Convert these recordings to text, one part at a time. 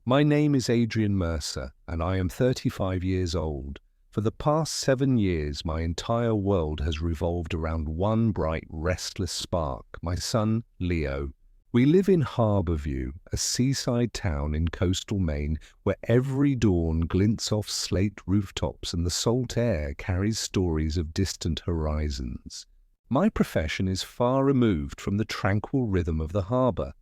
My name is Adrian Mercer, and I am 35 years old. For the past 7 years, my entire world has revolved around one bright, restless spark, my son, Leo. We live in Harbourview, a seaside town in coastal Maine, where every dawn glints off slate rooftops and the salt air carries stories of distant horizons. My profession is far removed from the tranquil rhythm of the harbour.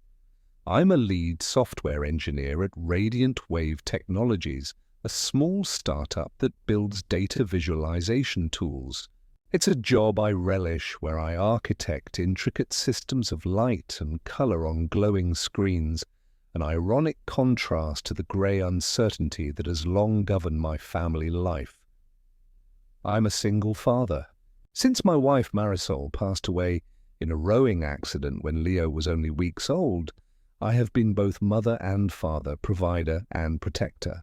I'm a lead software engineer at Radiant Wave Technologies, a small startup that builds data visualization tools. It's a job I relish, where I architect intricate systems of light and color on glowing screens, an ironic contrast to the grey uncertainty that has long governed my family life. I'm a single father. Since my wife Marisol passed away in a rowing accident when Leo was only weeks old, I have been both mother and father, provider and protector.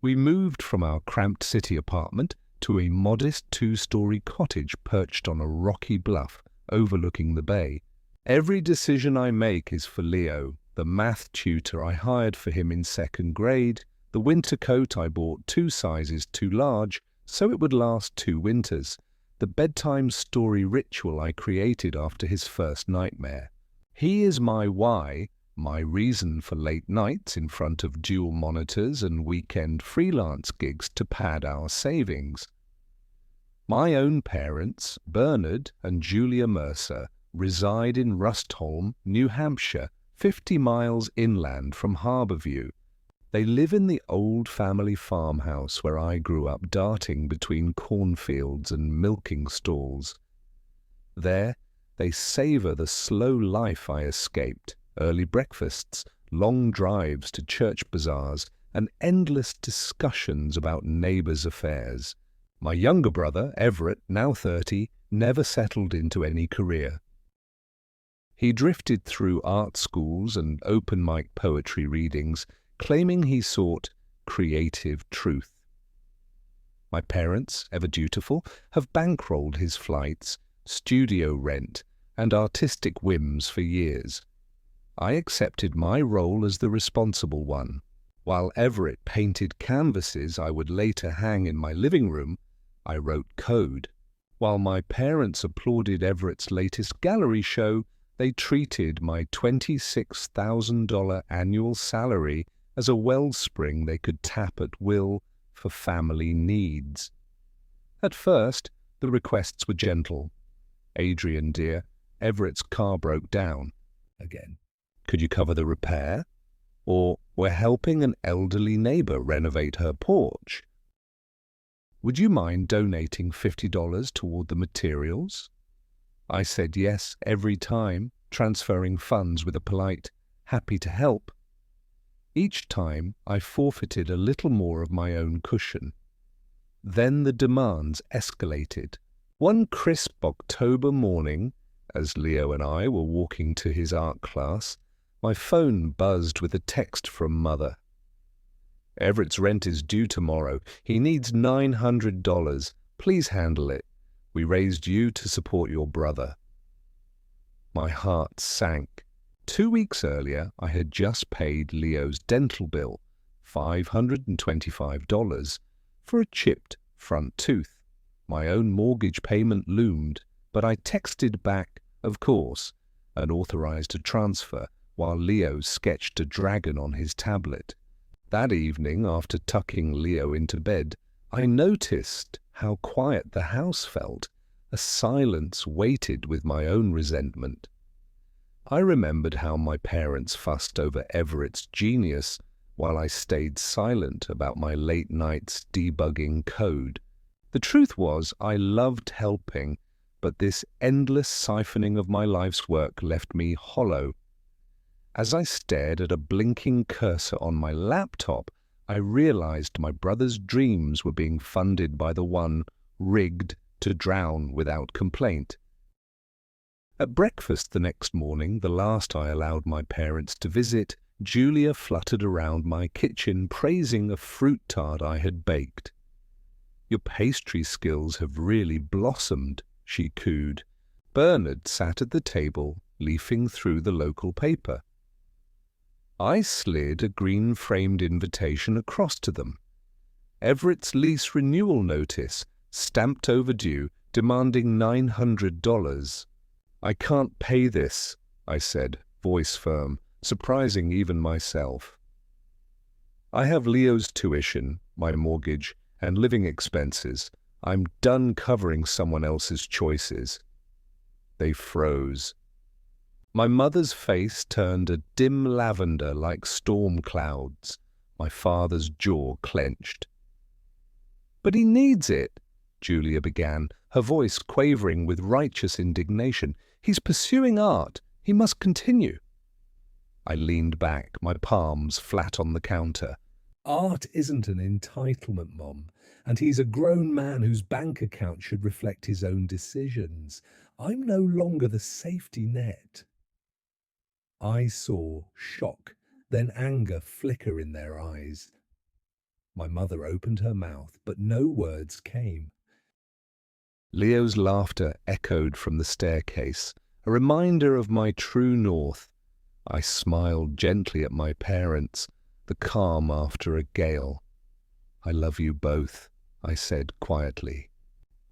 We moved from our cramped city apartment to a modest 2-story cottage perched on a rocky bluff overlooking the bay. Every decision I make is for Leo, the math tutor I hired for him in 2nd grade, the winter coat I bought 2 sizes too large so it would last 2 winters, the bedtime story ritual I created after his first nightmare. He is my why, my reason for late nights in front of dual monitors and weekend freelance gigs to pad our savings. My own parents, Bernard and Julia Mercer, reside in Rustholme, New Hampshire, 50 miles inland from Harbourview. They live in the old family farmhouse where I grew up darting between cornfields and milking stalls. There, they savour the slow life I escaped, early breakfasts, long drives to church bazaars, and endless discussions about neighbours' affairs. My younger brother, Everett, now 30, never settled into any career. He drifted through art schools and open mic poetry readings, claiming he sought creative truth. My parents, ever dutiful, have bankrolled his flights, studio rent, and artistic whims for years. I accepted my role as the responsible one. While Everett painted canvases I would later hang in my living room, I wrote code. While my parents applauded Everett's latest gallery show, they treated my $26,000 annual salary as a wellspring they could tap at will for family needs. At first, the requests were gentle. Adrian, dear, Everett's car broke down again. Could you cover the repair? Or we're helping an elderly neighbor renovate her porch. Would you mind donating $50 toward the materials? I said yes every time, transferring funds with a polite, happy to help. Each time I forfeited a little more of my own cushion. Then the demands escalated. One crisp October morning, as Leo and I were walking to his art class, my phone buzzed with a text from Mother. Everett's rent is due tomorrow. He needs $900. Please handle it. We raised you to support your brother. My heart sank. 2 weeks earlier, I had just paid Leo's dental bill, $525, for a chipped front tooth. My own mortgage payment loomed, but I texted back, of course, and authorized a transfer while Leo sketched a dragon on his tablet. That evening, after tucking Leo into bed, I noticed how quiet the house felt. A silence weighted with my own resentment. I remembered how my parents fussed over Everett's genius while I stayed silent about my late nights debugging code. The truth was, I loved helping, but this endless siphoning of my life's work left me hollow. As I stared at a blinking cursor on my laptop, I realized my brother's dreams were being funded by the one rigged to drown without complaint. At breakfast the next morning, the last I allowed my parents to visit, Julia fluttered around my kitchen praising a fruit tart I had baked. "Your pastry skills have really blossomed," she cooed. Bernard sat at the table, leafing through the local paper. I slid a green-framed invitation across to them. Everett's lease renewal notice, stamped overdue, demanding $900. "I can't pay this," I said, voice firm, surprising even myself. "I have Leo's tuition, my mortgage, and living expenses. I'm done covering someone else's choices." They froze. My mother's face turned a dim lavender like storm clouds. My father's jaw clenched. "But he needs it," Julia began, her voice quavering with righteous indignation. "He's pursuing art. He must continue." I leaned back, my palms flat on the counter. "Art isn't an entitlement, Mom, and he's a grown man whose bank account should reflect his own decisions. I'm no longer the safety net." I saw shock, then anger flicker in their eyes. My mother opened her mouth, but no words came. Leo's laughter echoed from the staircase, a reminder of my true north. I smiled gently at my parents, the calm after a gale. "I love you both," I said quietly.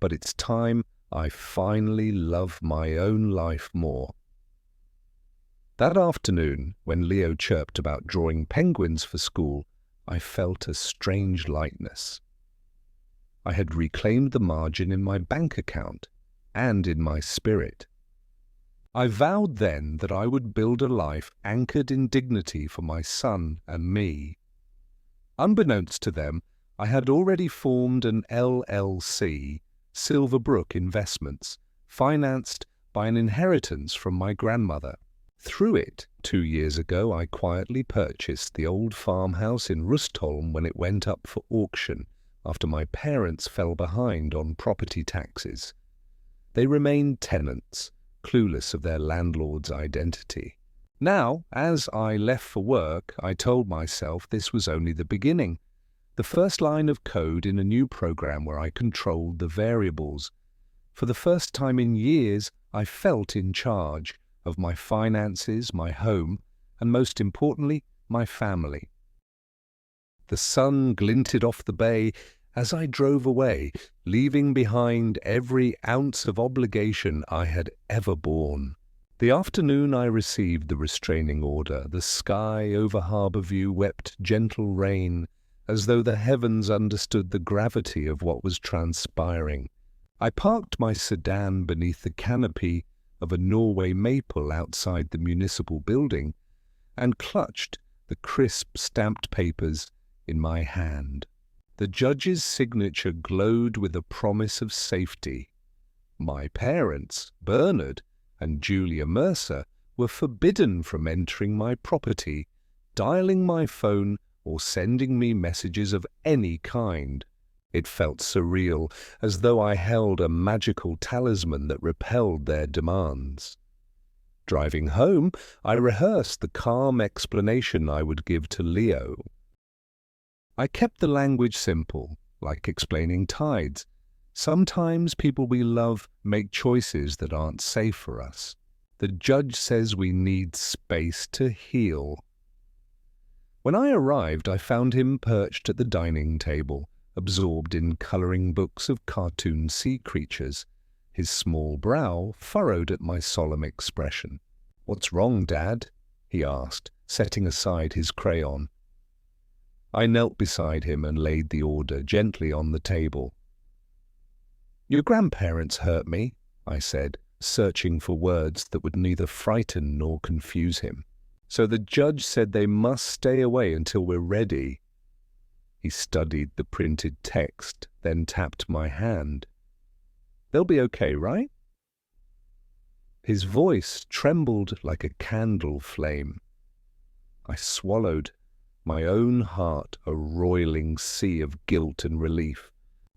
"But it's time I finally love my own life more." That afternoon, when Leo chirped about drawing penguins for school, I felt a strange lightness. I had reclaimed the margin in my bank account and in my spirit. I vowed then that I would build a life anchored in dignity for my son and me. Unbeknownst to them, I had already formed an LLC, Silverbrook Investments, financed by an inheritance from my grandmother. Through it, 2 years ago, I quietly purchased the old farmhouse in Rustholm when it went up for auction after my parents fell behind on property taxes. They remained tenants, clueless of their landlord's identity. Now, as I left for work, I told myself this was only the beginning, the first line of code in a new program where I controlled the variables. For the first time in years, I felt in charge of my finances, my home, and most importantly, my family. The sun glinted off the bay as I drove away, leaving behind every ounce of obligation I had ever borne. The afternoon I received the restraining order, the sky over Harbourview wept gentle rain, as though the heavens understood the gravity of what was transpiring. I parked my sedan beneath the canopy of a Norway maple outside the municipal building and clutched the crisp stamped papers in my hand. The judge's signature glowed with a promise of safety. My parents, Bernard and Julia Mercer, were forbidden from entering my property, dialing my phone, or sending me messages of any kind. It felt surreal, as though I held a magical talisman that repelled their demands. Driving home, I rehearsed the calm explanation I would give to Leo. I kept the language simple, like explaining tides. Sometimes people we love make choices that aren't safe for us. The judge says we need space to heal. When I arrived, I found him perched at the dining table, absorbed in colouring books of cartoon sea creatures, his small brow furrowed at my solemn expression. "What's wrong, Dad?" he asked, setting aside his crayon. I knelt beside him and laid the order gently on the table. "Your grandparents hurt me," I said, searching for words that would neither frighten nor confuse him. "So the judge said they must stay away until we're ready." He studied the printed text, then tapped my hand. "They'll be okay, right?" His voice trembled like a candle flame. I swallowed, my own heart a roiling sea of guilt and relief.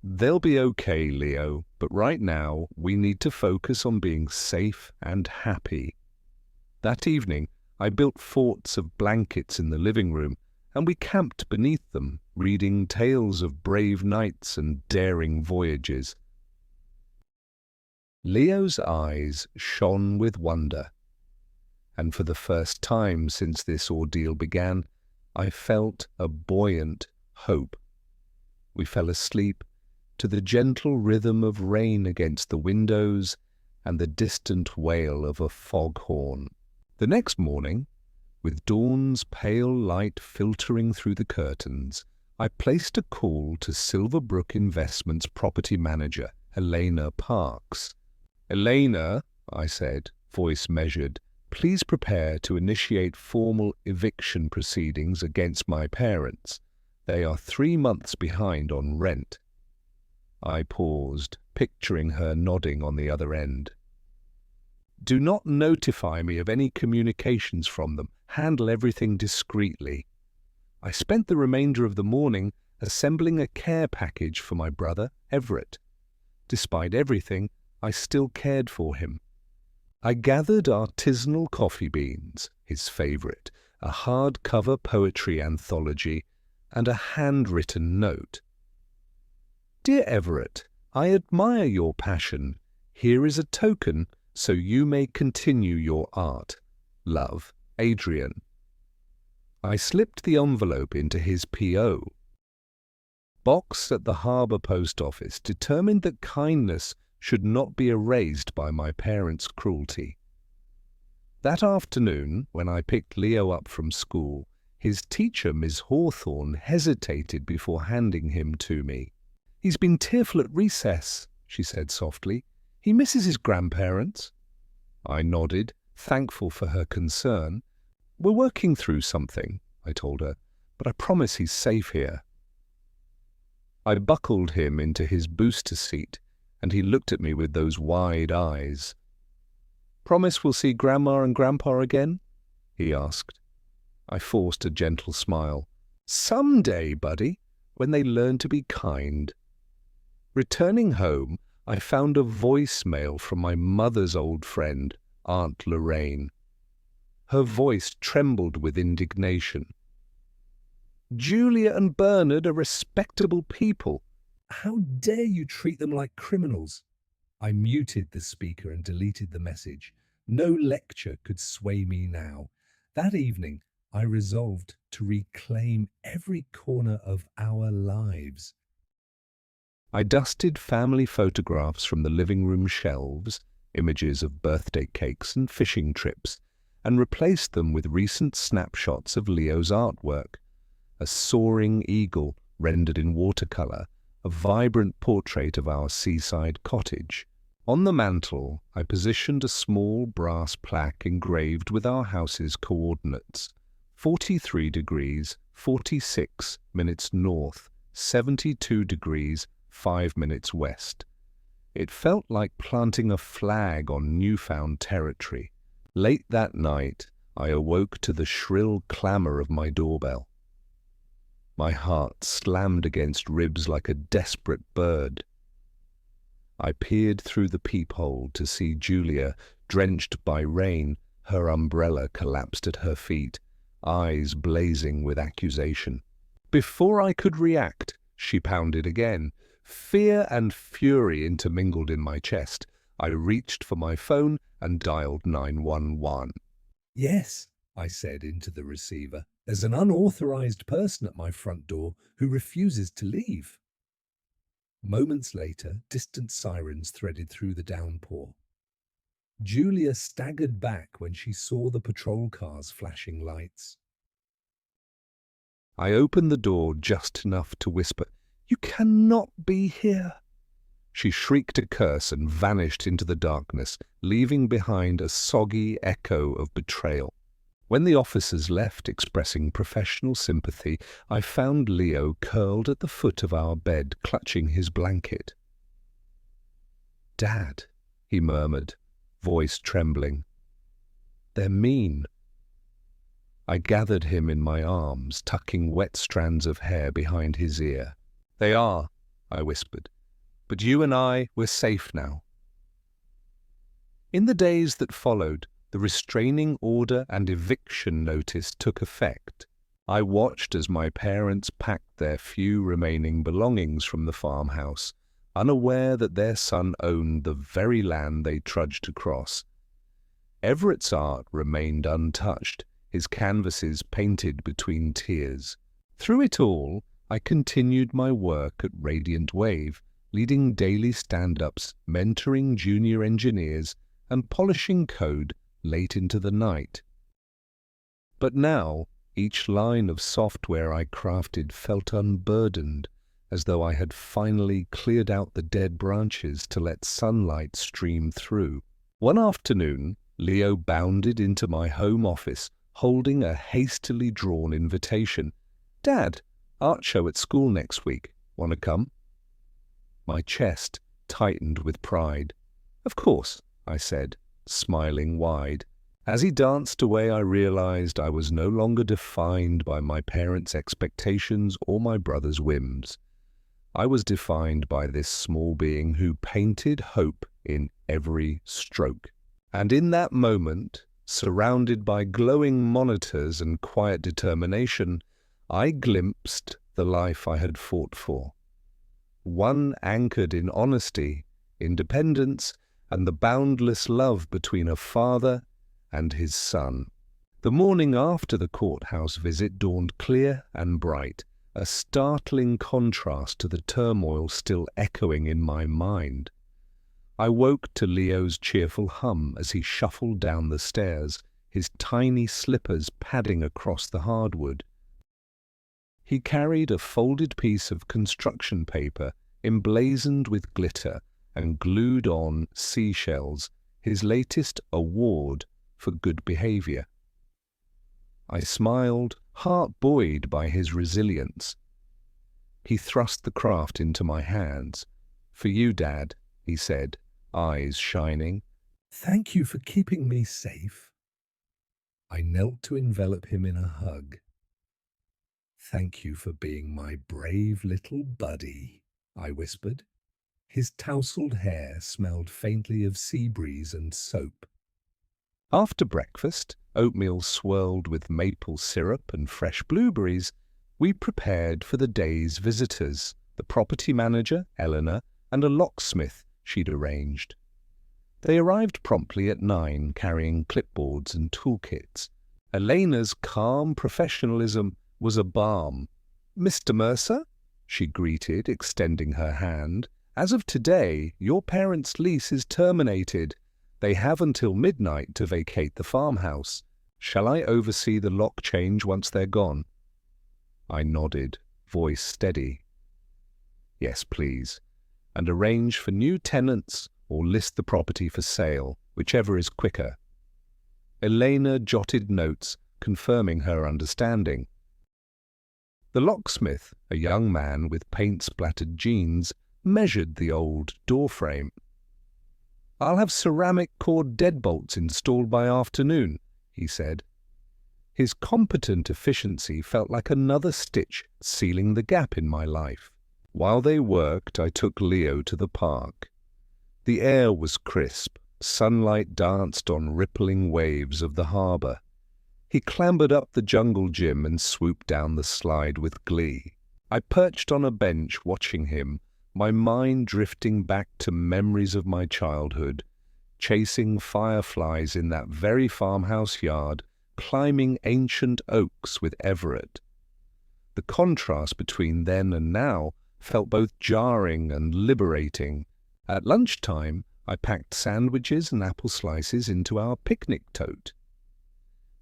"They'll be okay, Leo, but right now we need to focus on being safe and happy." That evening, I built forts of blankets in the living room, and we camped beneath them, reading tales of brave knights and daring voyages. Leo's eyes shone with wonder, and for the first time since this ordeal began, I felt a buoyant hope. We fell asleep to the gentle rhythm of rain against the windows and the distant wail of a foghorn. The next morning, with dawn's pale light filtering through the curtains, I placed a call to Silverbrook Investments property manager, Elena Parks. "Elena," I said, voice measured, "please prepare to initiate formal eviction proceedings against my parents. They are 3 months behind on rent." I paused, picturing her nodding on the other end. "Do not notify me of any communications from them. Handle everything discreetly." I spent the remainder of the morning assembling a care package for my brother, Everett. Despite everything, I still cared for him. I gathered artisanal coffee beans, his favourite, a hardcover poetry anthology, and a handwritten note. "Dear Everett, I admire your passion. Here is a token so you may continue your art. Love, Adrian." I slipped the envelope into his P.O. box at the Harbour Post Office, determined that kindness should not be erased by my parents' cruelty. That afternoon, when I picked Leo up from school, his teacher, Miss Hawthorne, hesitated before handing him to me. "He's been tearful at recess," she said softly. "He misses his grandparents." I nodded, thankful for her concern. "We're working through something," I told her, "but I promise he's safe here." I buckled him into his booster seat, and he looked at me with those wide eyes. "Promise we'll see Grandma and Grandpa again?" he asked. I forced a gentle smile. "Someday, buddy, when they learn to be kind." Returning home, I found a voicemail from my mother's old friend, Aunt Lorraine. Her voice trembled with indignation. "Julia and Bernard are respectable people. How dare you treat them like criminals?" I muted the speaker and deleted the message. No lecture could sway me now. That evening, I resolved to reclaim every corner of our lives. I dusted family photographs from the living room shelves, images of birthday cakes and fishing trips, and replaced them with recent snapshots of Leo's artwork. A soaring eagle rendered in watercolour, a vibrant portrait of our seaside cottage. On the mantel, I positioned a small brass plaque engraved with our house's coordinates: 43 degrees, 46 minutes north, 72 degrees, 5 minutes west. It felt like planting a flag on newfound territory. Late that night, I awoke to the shrill clamour of my doorbell. My heart slammed against ribs like a desperate bird. I peered through the peephole to see Julia, drenched by rain, her umbrella collapsed at her feet, eyes blazing with accusation. Before I could react, she pounded again. Fear and fury intermingled in my chest. I reached for my phone and dialed 911. "Yes," I said into the receiver. "There's an unauthorized person at my front door who refuses to leave." Moments later, distant sirens threaded through the downpour. Julia staggered back when she saw the patrol cars flashing lights. I opened the door just enough to whisper, "You cannot be here." She shrieked a curse and vanished into the darkness, leaving behind a soggy echo of betrayal. When the officers left expressing professional sympathy, I found Leo curled at the foot of our bed, clutching his blanket. "Dad," he murmured, voice trembling. "They're mean." I gathered him in my arms, tucking wet strands of hair behind his ear. "They are," I whispered. "But you and we're safe now." In the days that followed, the restraining order and eviction notice took effect. I watched as my parents packed their few remaining belongings from the farmhouse, unaware that their son owned the very land they trudged across. Everett's art remained untouched, his canvases painted between tears. Through it all, I continued my work at Radiant Wave, leading daily stand-ups, mentoring junior engineers, and polishing code late into the night. But now, each line of software I crafted felt unburdened, as though I had finally cleared out the dead branches to let sunlight stream through. One afternoon, Leo bounded into my home office, holding a hastily drawn invitation. "Dad, art show at school next week. Want to come?" My chest tightened with pride. "Of course," I said, smiling wide. As he danced away, I realized I was no longer defined by my parents' expectations or my brother's whims. I was defined by this small being who painted hope in every stroke. And in that moment, surrounded by glowing monitors and quiet determination, I glimpsed the life I had fought for. One anchored in honesty, independence, and the boundless love between a father and his son. The morning after the courthouse visit dawned clear and bright, a startling contrast to the turmoil still echoing in my mind. I woke to Leo's cheerful hum as he shuffled down the stairs, his tiny slippers padding across the hardwood. He carried a folded piece of construction paper emblazoned with glitter and glued on seashells, his latest award for good behavior. I smiled, heart buoyed by his resilience. He thrust the craft into my hands. "For you, Dad," he said, eyes shining. "Thank you for keeping me safe." I knelt to envelop him in a hug. "Thank you for being my brave little buddy," I whispered. His tousled hair smelled faintly of sea breeze and soap. After breakfast, oatmeal swirled with maple syrup and fresh blueberries, we prepared for the day's visitors, the property manager, Eleanor, and a locksmith she'd arranged. They arrived promptly at 9, carrying clipboards and toolkits. Elena's calm professionalism was a balm. "Mr. Mercer," she greeted, extending her hand, "as of today, your parents' lease is terminated. They have until midnight to vacate the farmhouse. Shall I oversee the lock change once they're gone?" I nodded, voice steady. "Yes, please. And arrange for new tenants or list the property for sale, whichever is quicker." Elena jotted notes, confirming her understanding. The locksmith, a young man with paint-splattered jeans, measured the old doorframe. "I'll have ceramic cord deadbolts installed by afternoon," he said. His competent efficiency felt like another stitch sealing the gap in my life. While they worked, I took Leo to the park. The air was crisp. Sunlight danced on rippling waves of the harbour. He clambered up the jungle gym and swooped down the slide with glee. I perched on a bench watching him, my mind drifting back to memories of my childhood, chasing fireflies in that very farmhouse yard, climbing ancient oaks with Everett. The contrast between then and now felt both jarring and liberating. At lunchtime, I packed sandwiches and apple slices into our picnic tote.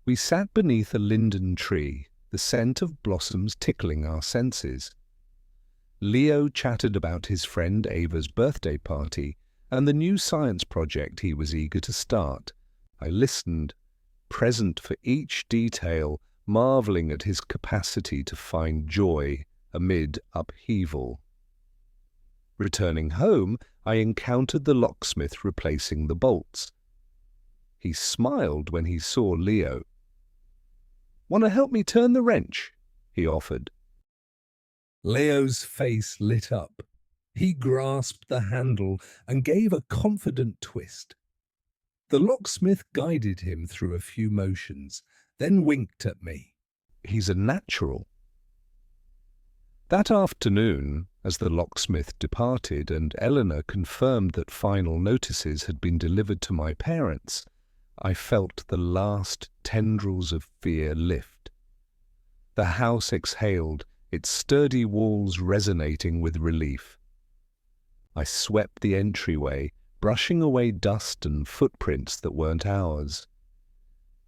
We sat beneath a linden tree, the scent of blossoms tickling our senses. Leo chattered about his friend Ava's birthday party and the new science project he was eager to start. I listened, present for each detail, marveling at his capacity to find joy amid upheaval. Returning home, I encountered the locksmith replacing the bolts. He smiled when he saw Leo. "Want to help me turn the wrench?" he offered. Leo's face lit up. He grasped the handle and gave a confident twist. The locksmith guided him through a few motions, then winked at me. "He's a natural." That afternoon, as the locksmith departed and Eleanor confirmed that final notices had been delivered to my parents, I felt the last tendrils of fear lift. The house exhaled, its sturdy walls resonating with relief. I swept the entryway, brushing away dust and footprints that weren't ours.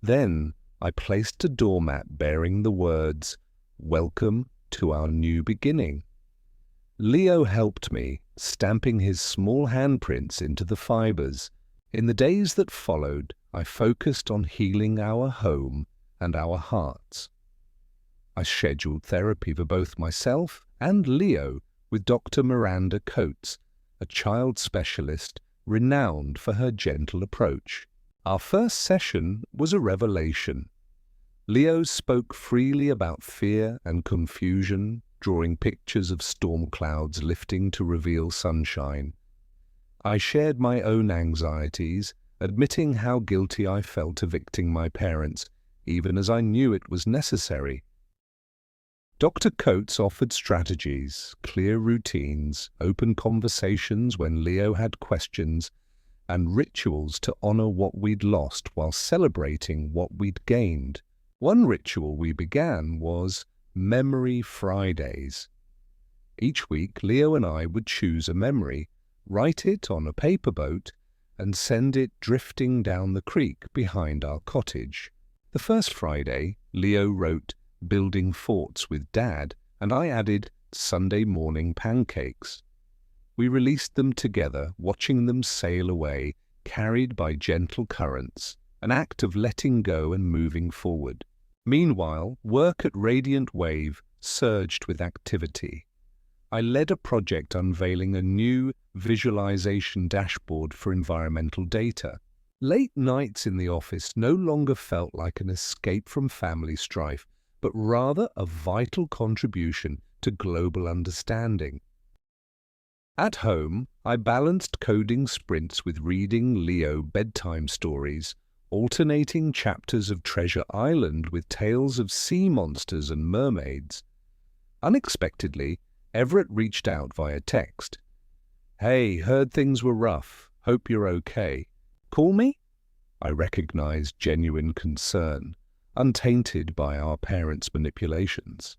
Then I placed a doormat bearing the words, "Welcome to our new beginning." Leo helped me, stamping his small handprints into the fibers. In the days that followed, I focused on healing our home and our hearts. I scheduled therapy for both myself and Leo with Dr. Miranda Coates, a child specialist renowned for her gentle approach. Our first session was a revelation. Leo spoke freely about fear and confusion, drawing pictures of storm clouds lifting to reveal sunshine. I shared my own anxieties, admitting how guilty I felt evicting my parents, even as I knew it was necessary. Dr. Coates offered strategies, clear routines, open conversations when Leo had questions, and rituals to honor what we'd lost while celebrating what we'd gained. One ritual we began was Memory Fridays. Each week, Leo and I would choose a memory, write it on a paper boat, and send it drifting down the creek behind our cottage. The first Friday, Leo wrote Building Forts with Dad, and I added Sunday morning pancakes. We released them together, watching them sail away, carried by gentle currents, an act of letting go and moving forward. Meanwhile, work at Radiant Wave surged with activity. I led a project unveiling a new visualization dashboard for environmental data. Late nights in the office no longer felt like an escape from family strife, but rather a vital contribution to global understanding. At home, I balanced coding sprints with reading Leo bedtime stories, alternating chapters of Treasure Island with tales of sea monsters and mermaids. Unexpectedly, Everett reached out via text. "Hey, heard things were rough. Hope you're okay. Call me?" I recognized genuine concern, untainted by our parents' manipulations.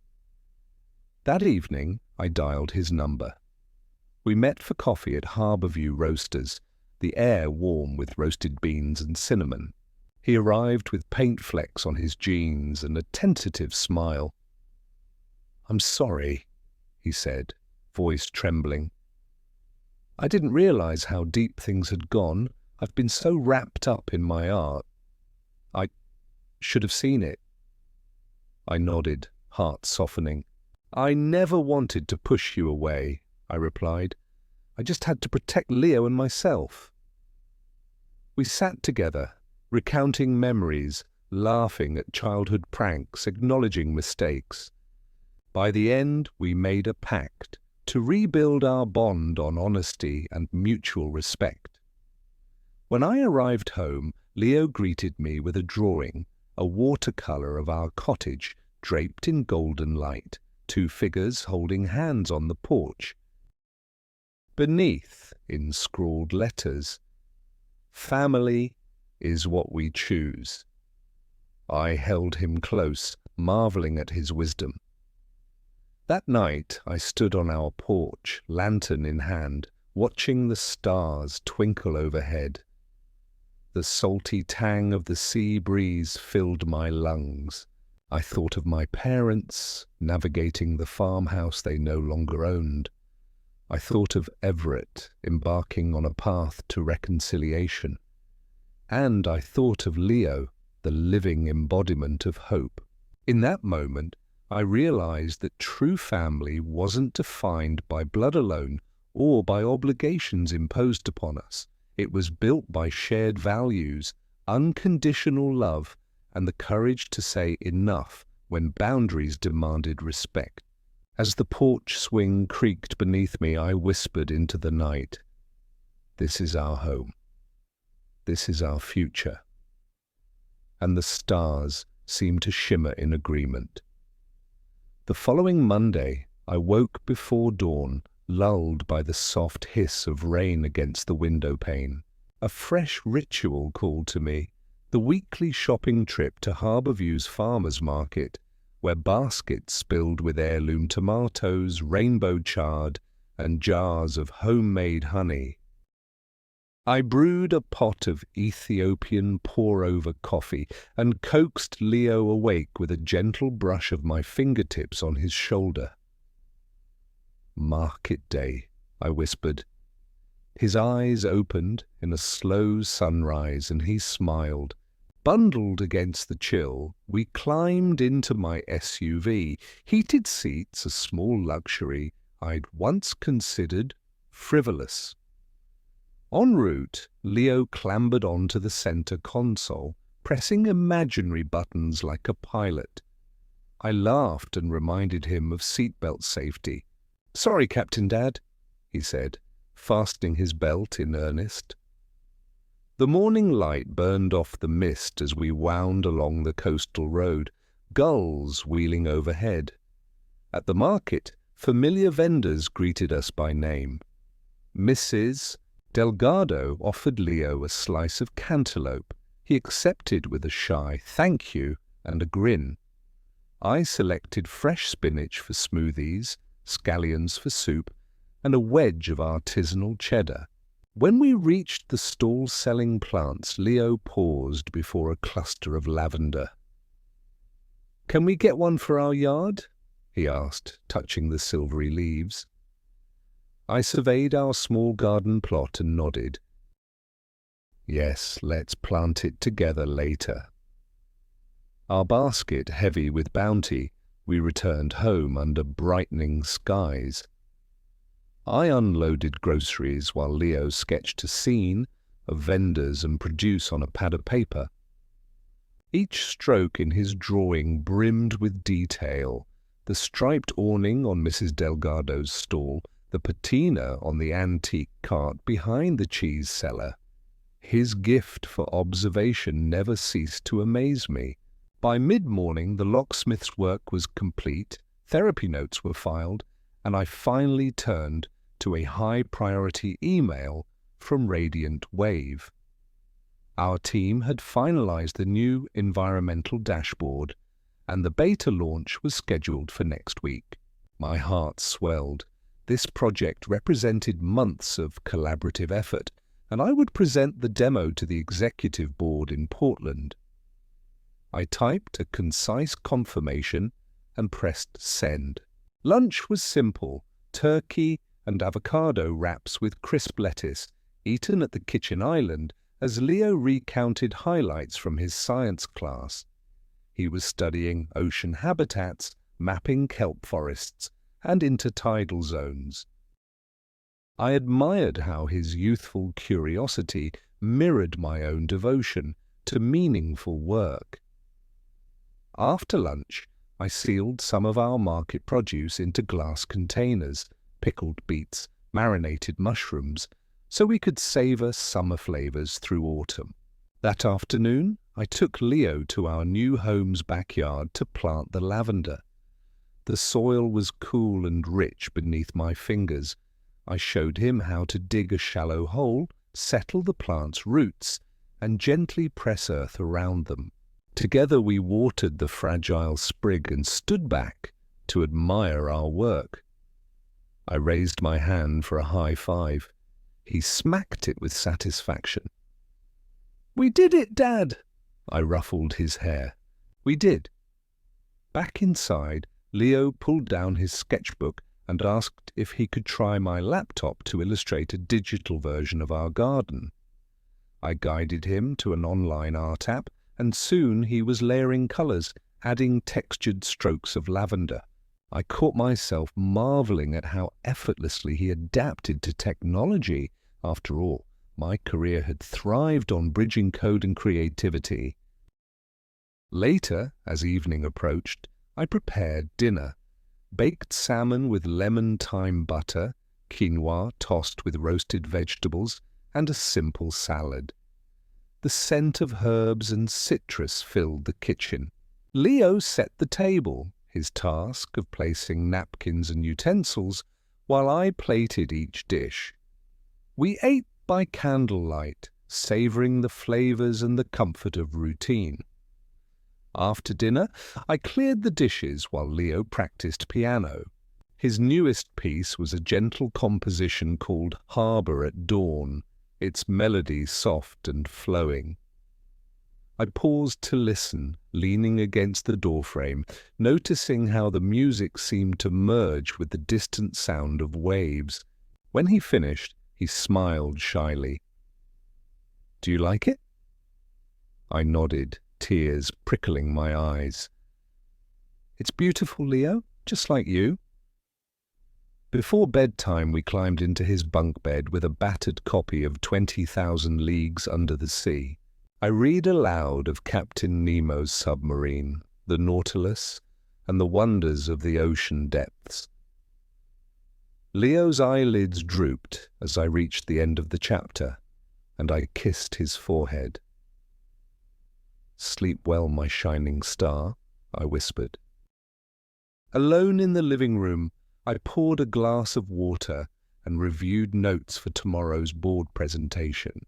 That evening, I dialed his number. We met for coffee at Harbourview Roasters, the air warm with roasted beans and cinnamon. He arrived with paint flecks on his jeans and a tentative smile. "I'm sorry," he said, voice trembling. "I didn't realize how deep things had gone. I've been so wrapped up in my art. I should have seen it." I nodded, heart softening. "I never wanted to push you away," I replied. "I just had to protect Leo and myself." We sat together, recounting memories, laughing at childhood pranks, acknowledging mistakes. By the end, we made a pact to rebuild our bond on honesty and mutual respect. When I arrived home, Leo greeted me with a drawing, a watercolor of our cottage draped in golden light, two figures holding hands on the porch. Beneath, in scrawled letters, "Family is what we choose." I held him close, marveling at his wisdom. That night I stood on our porch, lantern in hand, watching the stars twinkle overhead. The salty tang of the sea breeze filled my lungs. I thought of my parents, navigating the farmhouse they no longer owned. I thought of Everett, embarking on a path to reconciliation. And I thought of Leo, the living embodiment of hope. In that moment, I realized that true family wasn't defined by blood alone or by obligations imposed upon us. It was built by shared values, unconditional love, and the courage to say enough when boundaries demanded respect. As the porch swing creaked beneath me, I whispered into the night, "This is our home. This is our future." And the stars seemed to shimmer in agreement. The following Monday, I woke before dawn, lulled by the soft hiss of rain against the window pane. A fresh ritual called to me, The weekly shopping trip to Harbourview's farmers market, where baskets filled with heirloom tomatoes, rainbow chard, and jars of homemade honey. I brewed a pot of Ethiopian pour-over coffee and coaxed Leo awake with a gentle brush of my fingertips on his shoulder. "Market day," I whispered. His eyes opened in a slow sunrise and he smiled. Bundled against the chill, we climbed into my SUV, heated seats, a small luxury I'd once considered frivolous. En route, Leo clambered onto the center console, pressing imaginary buttons like a pilot. I laughed and reminded him of seatbelt safety. "Sorry, Captain Dad," he said, fastening his belt in earnest. The morning light burned off the mist as we wound along the coastal road, gulls wheeling overhead. At the market, familiar vendors greeted us by name. Mrs. Delgado offered Leo a slice of cantaloupe. He accepted with a shy "thank you" and a grin. I selected fresh spinach for smoothies, scallions for soup, and a wedge of artisanal cheddar. When we reached the stall selling plants, Leo paused before a cluster of lavender. "Can we get one for our yard?" he asked, touching the silvery leaves. I surveyed our small garden plot and nodded. "Yes, let's plant it together later." Our basket heavy with bounty, we returned home under brightening skies. I unloaded groceries while Leo sketched a scene of vendors and produce on a pad of paper. Each stroke in his drawing brimmed with detail: the striped awning on Mrs. Delgado's stall, the patina on the antique cart behind the cheese seller. His gift for observation never ceased to amaze me. By mid-morning, the locksmith's work was complete, therapy notes were filed, and I finally turned to a high-priority email from Radiant Wave. Our team had finalized the new environmental dashboard, and the beta launch was scheduled for next week. My heart swelled. This project represented months of collaborative effort, and I would present the demo to the executive board in Portland. I typed a concise confirmation and pressed send. Lunch was simple: turkey and avocado wraps with crisp lettuce, eaten at the kitchen island as Leo recounted highlights from his science class. He was studying ocean habitats, mapping kelp forests, and intertidal zones. I admired how his youthful curiosity mirrored my own devotion to meaningful work. After lunch, I sealed some of our market produce into glass containers, pickled beets, marinated mushrooms, so we could savor summer flavors through autumn. That afternoon, I took Leo to our new home's backyard to plant the lavender. The soil was cool and rich beneath my fingers. I showed him how to dig a shallow hole, settle the plant's roots, and gently press earth around them. Together we watered the fragile sprig and stood back to admire our work. I raised my hand for a high five. He smacked it with satisfaction. "We did it, Dad!" I ruffled his hair. "We did." Back inside, Leo pulled down his sketchbook and asked if he could try my laptop to illustrate a digital version of our garden. I guided him to an online art app, and soon he was layering colors, adding textured strokes of lavender. I caught myself marveling at how effortlessly he adapted to technology. After all, my career had thrived on bridging code and creativity. Later, as evening approached, I prepared dinner: baked salmon with lemon-thyme butter, quinoa tossed with roasted vegetables, and a simple salad. The scent of herbs and citrus filled the kitchen. Leo set the table, his task of placing napkins and utensils, while I plated each dish. We ate by candlelight, savouring the flavours and the comfort of routine. After dinner, I cleared the dishes while Leo practiced piano. His newest piece was a gentle composition called Harbour at Dawn, its melody soft and flowing. I paused to listen, leaning against the doorframe, noticing how the music seemed to merge with the distant sound of waves. When he finished, he smiled shyly. "Do you like it?" I nodded, tears prickling my eyes. "It's beautiful, Leo, just like you." Before bedtime, we climbed into his bunk bed with a battered copy of 20,000 Leagues Under the Sea. I read aloud of Captain Nemo's submarine, the Nautilus, and the wonders of the ocean depths. Leo's eyelids drooped as I reached the end of the chapter, and I kissed his forehead. "Sleep well, my shining star," I whispered. Alone in the living room, I poured a glass of water and reviewed notes for tomorrow's board presentation.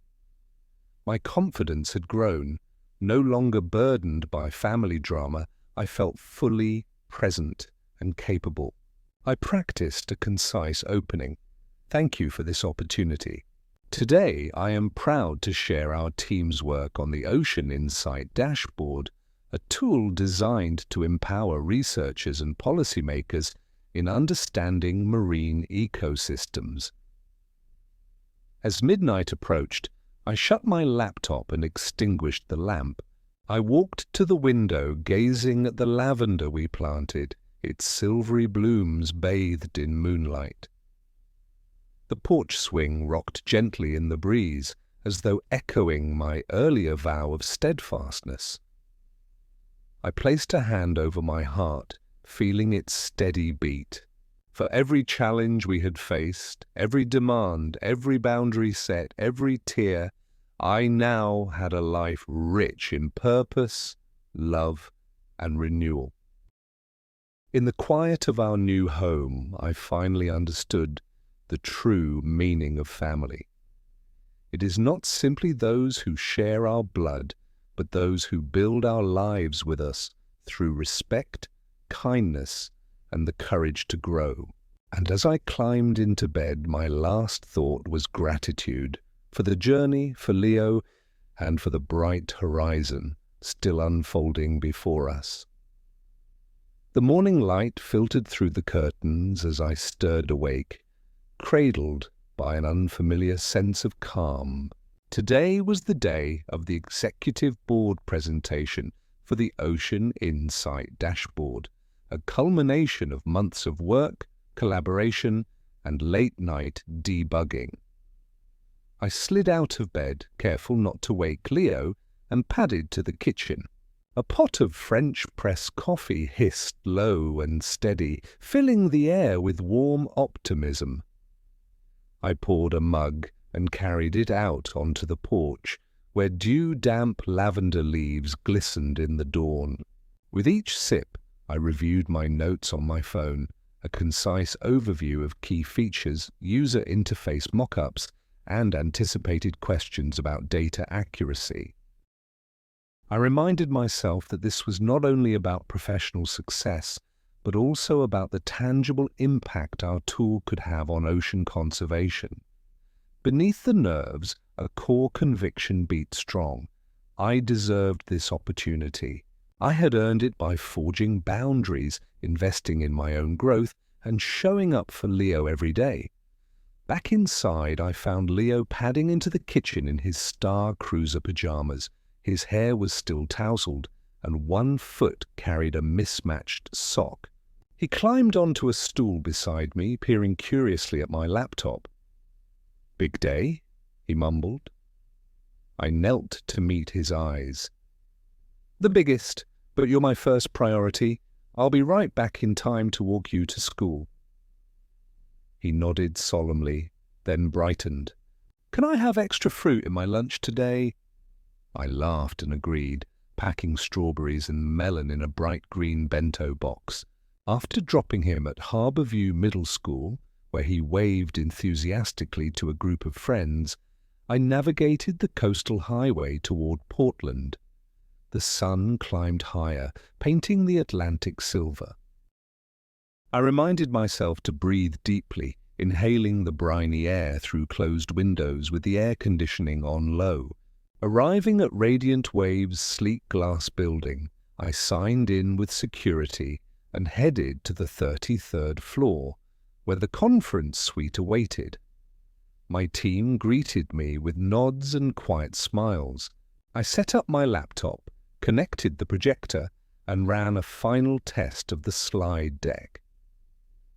My confidence had grown. No longer burdened by family drama, I felt fully present and capable. I practiced a concise opening. "Thank you for this opportunity. Today, I am proud to share our team's work on the Ocean Insight Dashboard, a tool designed to empower researchers and policymakers in understanding marine ecosystems." As midnight approached, I shut my laptop and extinguished the lamp. I walked to the window, gazing at the lavender we planted, its silvery blooms bathed in moonlight. The porch swing rocked gently in the breeze, as though echoing my earlier vow of steadfastness. I placed a hand over my heart, feeling its steady beat. For every challenge we had faced, every demand, every boundary set, every tear, I now had a life rich in purpose, love, and renewal. In the quiet of our new home, I finally understood the true meaning of family. It is not simply those who share our blood, but those who build our lives with us through respect, kindness, and the courage to grow. And as I climbed into bed, my last thought was gratitude for the journey, for Leo, and for the bright horizon still unfolding before us. The morning light filtered through the curtains as I stirred awake, cradled by an unfamiliar sense of calm. Today was the day of the executive board presentation for the Ocean Insight Dashboard, a culmination of months of work, collaboration, and late-night debugging. I slid out of bed, careful not to wake Leo, and padded to the kitchen. A pot of French press coffee hissed low and steady, filling the air with warm optimism. I poured a mug and carried it out onto the porch, where dew-damp lavender leaves glistened in the dawn. With each sip, I reviewed my notes on my phone, a concise overview of key features, user interface mock-ups, and anticipated questions about data accuracy. I reminded myself that this was not only about professional success, but also about the tangible impact our tool could have on ocean conservation. Beneath the nerves, a core conviction beat strong. I deserved this opportunity. I had earned it by forging boundaries, investing in my own growth, and showing up for Leo every day. Back inside, I found Leo padding into the kitchen in his Star Cruiser pajamas. His hair was still tousled, and one foot carried a mismatched sock. He climbed onto a stool beside me, peering curiously at my laptop. "Big day?" he mumbled. I knelt to meet his eyes. "The biggest, but you're my first priority. I'll be right back in time to walk you to school." He nodded solemnly, then brightened. "Can I have extra fruit in my lunch today?" I laughed and agreed, packing strawberries and melon in a bright green bento box. After dropping him at Harbourview Middle School, where he waved enthusiastically to a group of friends, I navigated the coastal highway toward Portland. The sun climbed higher, painting the Atlantic silver. I reminded myself to breathe deeply, inhaling the briny air through closed windows with the air conditioning on low. Arriving at Radiant Wave's sleek glass building, I signed in with security and headed to the 33rd floor, where the conference suite awaited. My team greeted me with nods and quiet smiles. I set up my laptop, connected the projector, and ran a final test of the slide deck.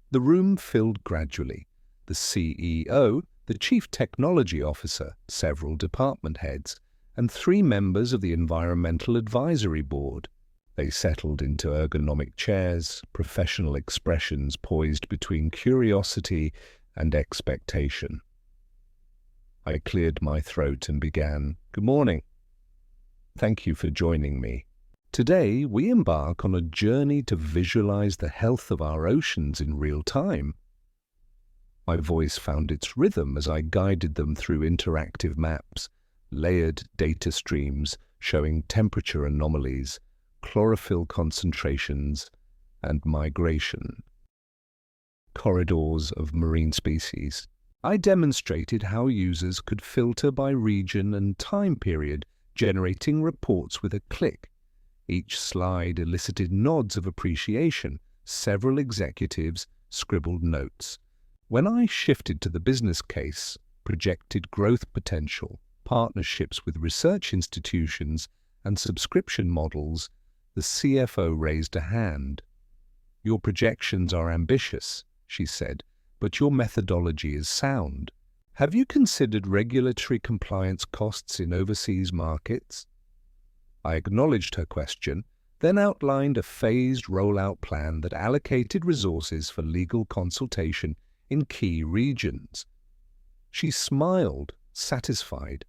The room filled gradually. The CEO, the Chief Technology Officer, several department heads, and 3 members of the Environmental Advisory Board. They settled into ergonomic chairs, professional expressions poised between curiosity and expectation. I cleared my throat and began, "Good morning. Thank you for joining me. Today, we embark on a journey to visualize the health of our oceans in real time." My voice found its rhythm as I guided them through interactive maps, layered data streams showing temperature anomalies, chlorophyll concentrations, and migration. Corridors of marine species. I demonstrated how users could filter by region and time period, generating reports with a click. Each slide elicited nods of appreciation. Several executives scribbled notes. When I shifted to the business case, projected growth potential, partnerships with research institutions, and subscription models, the CFO raised a hand. "Your projections are ambitious," she said, "but your methodology is sound. Have you considered regulatory compliance costs in overseas markets?" I acknowledged her question, then outlined a phased rollout plan that allocated resources for legal consultation in key regions. She smiled, satisfied.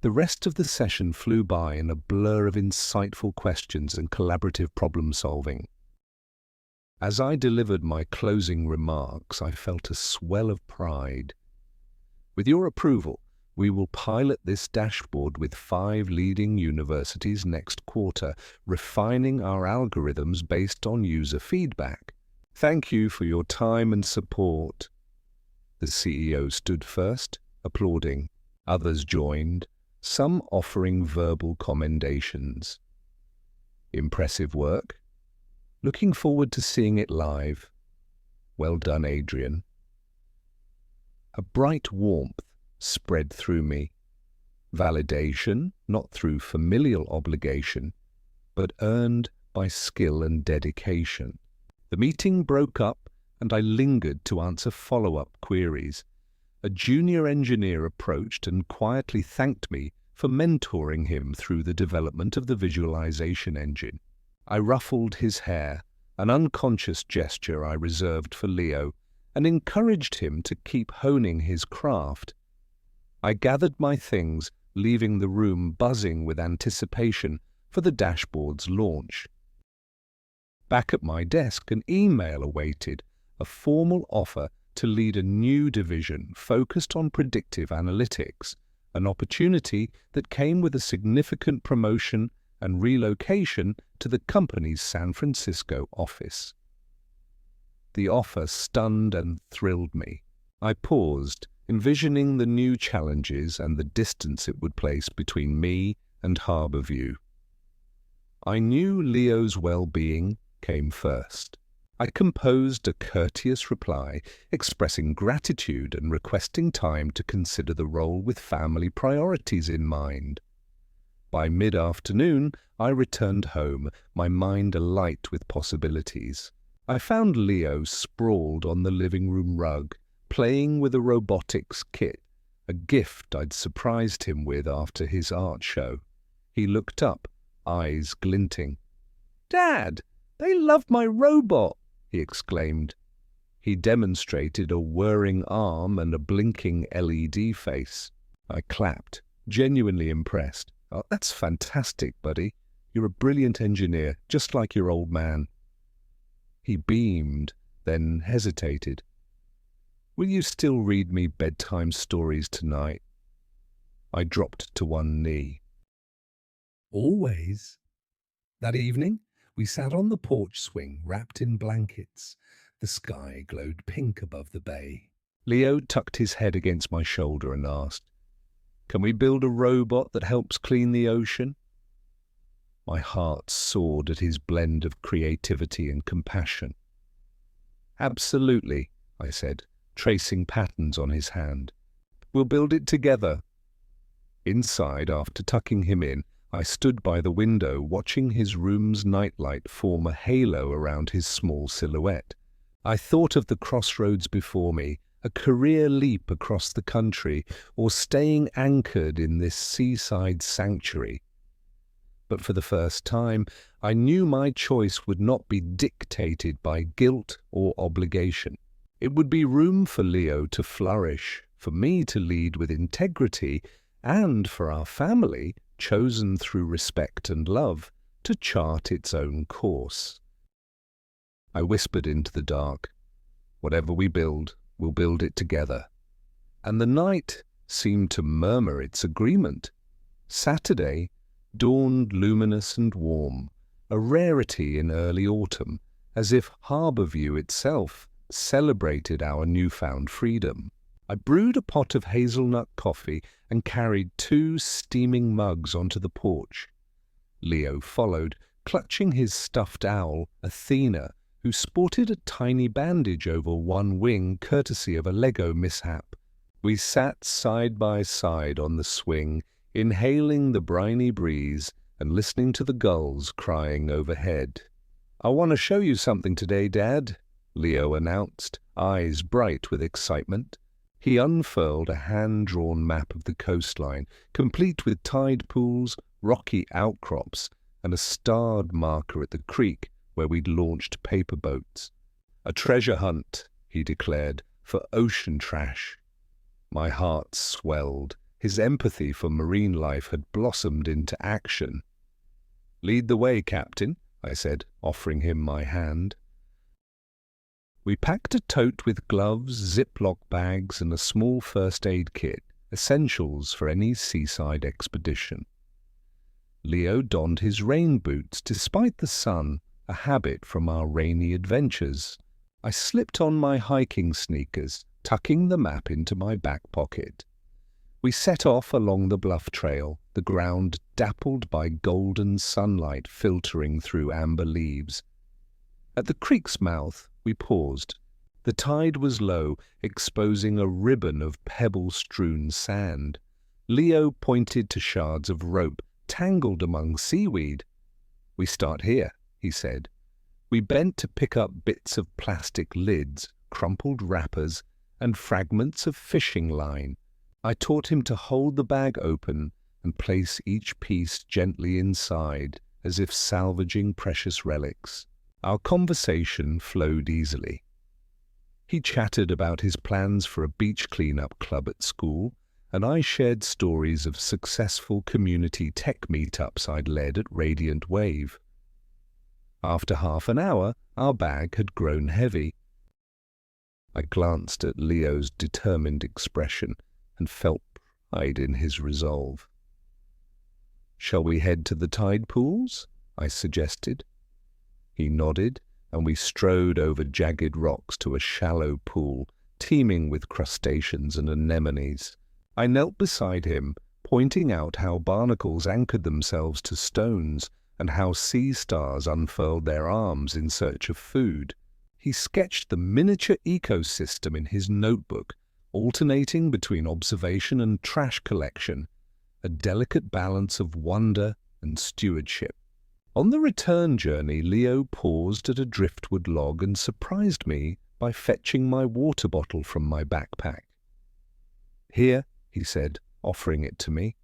The rest of the session flew by in a blur of insightful questions and collaborative problem-solving. As I delivered my closing remarks, I felt a swell of pride. "With your approval, we will pilot this dashboard with 5 leading universities next quarter, refining our algorithms based on user feedback. Thank you for your time and support." The CEO stood first, applauding. Others joined, some offering verbal commendations. "Impressive work. Looking forward to seeing it live. Well done, Adrian." A bright warmth spread through me. Validation, not through familial obligation, but earned by skill and dedication. The meeting broke up, and I lingered to answer follow-up queries. A junior engineer approached and quietly thanked me for mentoring him through the development of the visualization engine. I ruffled his hair, an unconscious gesture I reserved for Leo, and encouraged him to keep honing his craft. I gathered my things, leaving the room buzzing with anticipation for the dashboard's launch. Back at my desk, an email awaited, a formal offer to lead a new division focused on predictive analytics, an opportunity that came with a significant promotion and relocation to the company's San Francisco office. The offer stunned and thrilled me. I paused, envisioning the new challenges and the distance it would place between me and Harborview. I knew Leo's well-being came first. I composed a courteous reply, expressing gratitude and requesting time to consider the role with family priorities in mind. By mid-afternoon, I returned home, my mind alight with possibilities. I found Leo sprawled on the living room rug, playing with a robotics kit, a gift I'd surprised him with after his art show. He looked up, eyes glinting. "Dad, they love my robot!" he exclaimed. He demonstrated a whirring arm and a blinking LED face. I clapped, genuinely impressed. "Oh, that's fantastic, buddy. You're a brilliant engineer, just like your old man." He beamed, then hesitated. "Will you still read me bedtime stories tonight?" I dropped to one knee. Always. That evening, we sat on the porch swing, wrapped in blankets. The sky glowed pink above the bay. Leo tucked his head against my shoulder and asked, "Can we build a robot that helps clean the ocean?" My heart soared at his blend of creativity and compassion. "Absolutely," I said, tracing patterns on his hand. "We'll build it together." Inside, after tucking him in, I stood by the window watching his room's nightlight form a halo around his small silhouette. I thought of the crossroads before me, a career leap across the country, or staying anchored in this seaside sanctuary. But for the first time, I knew my choice would not be dictated by guilt or obligation. It would be room for Leo to flourish, for me to lead with integrity, and for our family, chosen through respect and love, to chart its own course. I whispered into the dark, "Whatever we build, we'll build it together." And the night seemed to murmur its agreement. Saturday dawned luminous and warm, a rarity in early autumn, as if Harbourview itself celebrated our newfound freedom. I brewed a pot of hazelnut coffee and carried 2 steaming mugs onto the porch. Leo followed, clutching his stuffed owl, Athena, who sported a tiny bandage over one wing courtesy of a Lego mishap. We sat side by side on the swing, inhaling the briny breeze and listening to the gulls crying overhead. "I want to show you something today, Dad," Leo announced, eyes bright with excitement. He unfurled a hand-drawn map of the coastline, complete with tide pools, rocky outcrops, and a starred marker at the creek where we'd launched paper boats. "A treasure hunt," he declared, "for ocean trash." My heart swelled. His empathy for marine life had blossomed into action. "Lead the way, Captain," I said, offering him my hand. We packed a tote with gloves, Ziploc bags, and a small first aid kit, essentials for any seaside expedition. Leo donned his rain boots despite the sun, a habit from our rainy adventures. I slipped on my hiking sneakers, tucking the map into my back pocket. We set off along the bluff trail, the ground dappled by golden sunlight filtering through amber leaves. At the creek's mouth, we paused. The tide was low, exposing a ribbon of pebble-strewn sand. Leo pointed to shards of rope, tangled among seaweed. "We start here," he said. We bent to pick up bits of plastic lids, crumpled wrappers, and fragments of fishing line. I taught him to hold the bag open and place each piece gently inside, as if salvaging precious relics. Our conversation flowed easily. He chattered about his plans for a beach cleanup club at school, and I shared stories of successful community tech meetups I'd led at Radiant Wave. After half an hour, our bag had grown heavy. I glanced at Leo's determined expression and felt pride in his resolve. "Shall we head to the tide pools?" I suggested. He nodded, and we strode over jagged rocks to a shallow pool, teeming with crustaceans and anemones. I knelt beside him, pointing out how barnacles anchored themselves to stones and how sea stars unfurled their arms in search of food. He sketched the miniature ecosystem in his notebook, alternating between observation and trash collection, a delicate balance of wonder and stewardship. On the return journey, Leo paused at a driftwood log and surprised me by fetching my water bottle from my backpack. "Here," he said, offering it to me.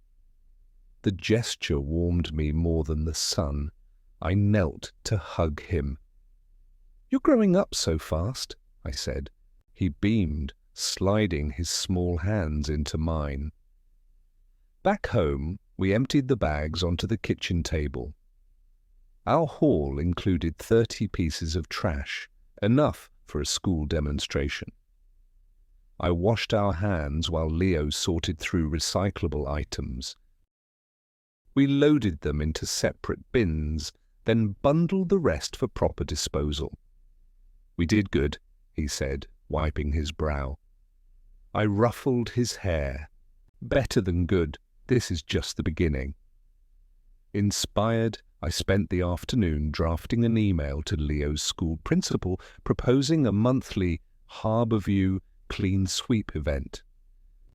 The gesture warmed me more than the sun. I knelt to hug him. "You're growing up so fast," I said. He beamed, sliding his small hands into mine. Back home, we emptied the bags onto the kitchen table. Our haul included 30 pieces of trash, enough for a school demonstration. I washed our hands while Leo sorted through recyclable items. We loaded them into separate bins, then bundled the rest for proper disposal. "We did good," he said, wiping his brow. I ruffled his hair. "Better than good. This is just the beginning." Inspired, I spent the afternoon drafting an email to Leo's school principal proposing a monthly Harbour View clean sweep event.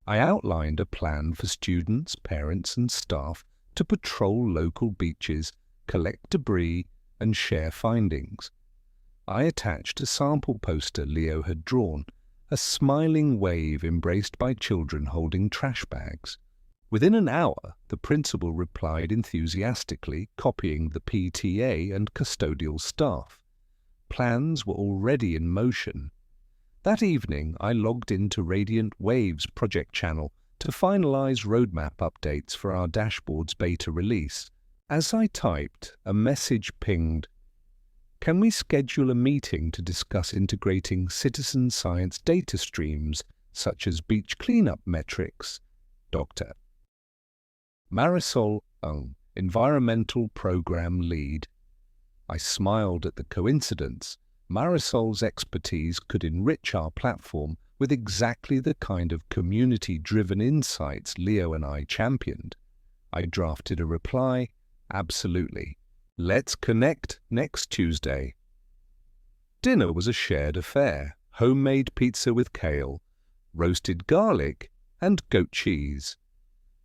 I outlined a plan for students, parents and staff to patrol local beaches, collect debris and share findings. I attached a sample poster Leo had drawn, a smiling wave embraced by children holding trash bags. Within an hour, the principal replied enthusiastically, copying the PTA and custodial staff. Plans were already in motion. That evening, I logged into Radiant Wave's project channel to finalize roadmap updates for our dashboard's beta release. As I typed, a message pinged. "Can we schedule a meeting to discuss integrating citizen science data streams, such as beach cleanup metrics? Dr. Marisol Ung, Environmental Program Lead." I smiled at the coincidence. Marisol's expertise could enrich our platform with exactly the kind of community-driven insights Leo and I championed. I drafted a reply, "Absolutely. Let's connect next Tuesday." Dinner was a shared affair: homemade pizza with kale, roasted garlic, and goat cheese.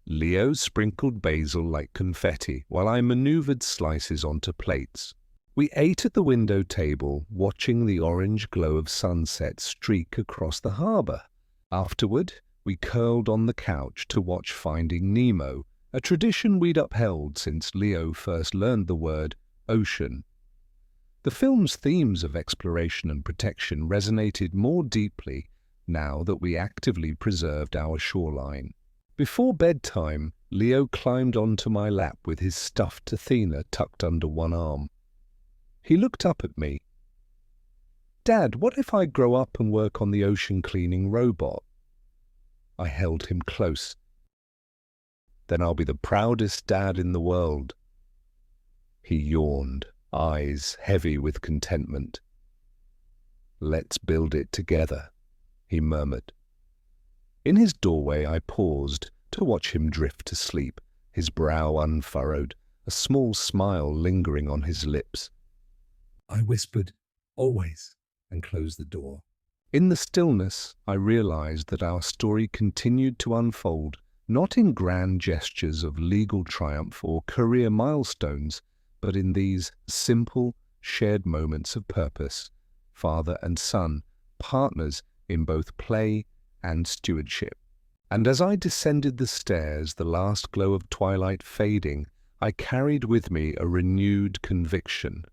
Leo sprinkled basil like confetti, while I maneuvered slices onto plates. We ate at the window table, watching the orange glow of sunset streak across the harbour. Afterward, we curled on the couch to watch Finding Nemo, a tradition we'd upheld since Leo first learned the word ocean. The film's themes of exploration and protection resonated more deeply now that we actively preserved our shoreline. Before bedtime, Leo climbed onto my lap with his stuffed Athena tucked under one arm. He looked up at me. "Dad, what if I grow up and work on the ocean cleaning robot?" I held him close. "Then I'll be the proudest dad in the world." He yawned, eyes heavy with contentment. "Let's build it together," he murmured. In his doorway I paused to watch him drift to sleep, his brow unfurrowed, a small smile lingering on his lips. I whispered, "Always," and closed the door. In the stillness, I realized that our story continued to unfold, not in grand gestures of legal triumph or career milestones, but in these simple, shared moments of purpose, father and son, partners in both play and stewardship. And as I descended the stairs, the last glow of twilight fading, I carried with me a renewed conviction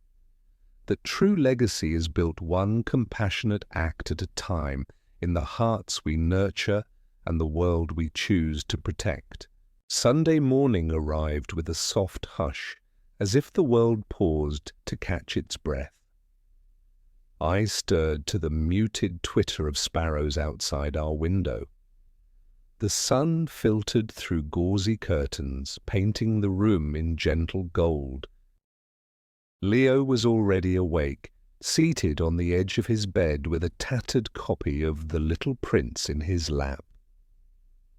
that true legacy is built one compassionate act at a time in the hearts we nurture and the world we choose to protect. Sunday morning arrived with a soft hush, as if the world paused to catch its breath. I stirred to the muted twitter of sparrows outside our window. The sun filtered through gauzy curtains, painting the room in gentle gold. Leo was already awake, seated on the edge of his bed with a tattered copy of The Little Prince in his lap.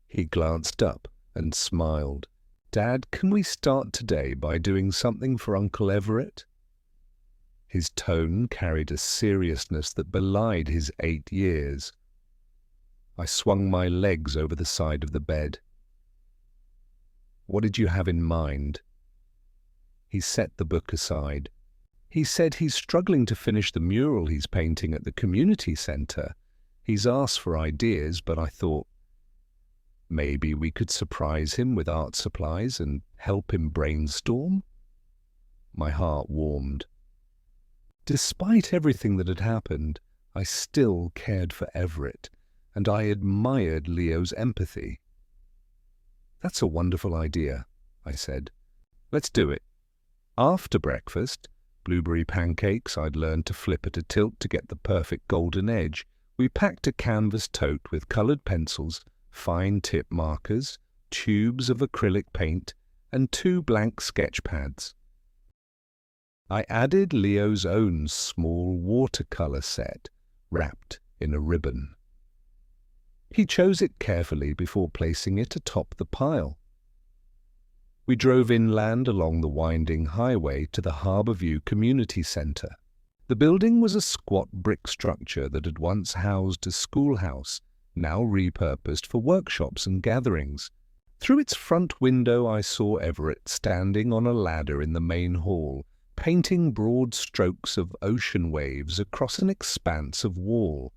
He glanced up and smiled. "Dad, can we start today by doing something for Uncle Everett?" His tone carried a seriousness that belied his 8 years. I swung my legs over the side of the bed. "What did you have in mind?" He set the book aside. "He said he's struggling to finish the mural he's painting at the community centre. He's asked for ideas, but I thought maybe we could surprise him with art supplies and help him brainstorm." My heart warmed. Despite everything that had happened, I still cared for Everett, and I admired Leo's empathy. "That's a wonderful idea," I said. "Let's do it." After breakfast, blueberry pancakes I'd learned to flip at a tilt to get the perfect golden edge, we We packed a canvas tote with coloured pencils, fine tip markers, tubes of acrylic paint, and 2 blank sketch pads. I added Leo's own small watercolour set, wrapped in a ribbon. He chose it carefully before placing it atop the pile. We drove inland along the winding highway to the Harbour View Community Centre. The building was a squat brick structure that had once housed a schoolhouse, now repurposed for workshops and gatherings. Through its front window I saw Everett standing on a ladder in the main hall, painting broad strokes of ocean waves across an expanse of wall.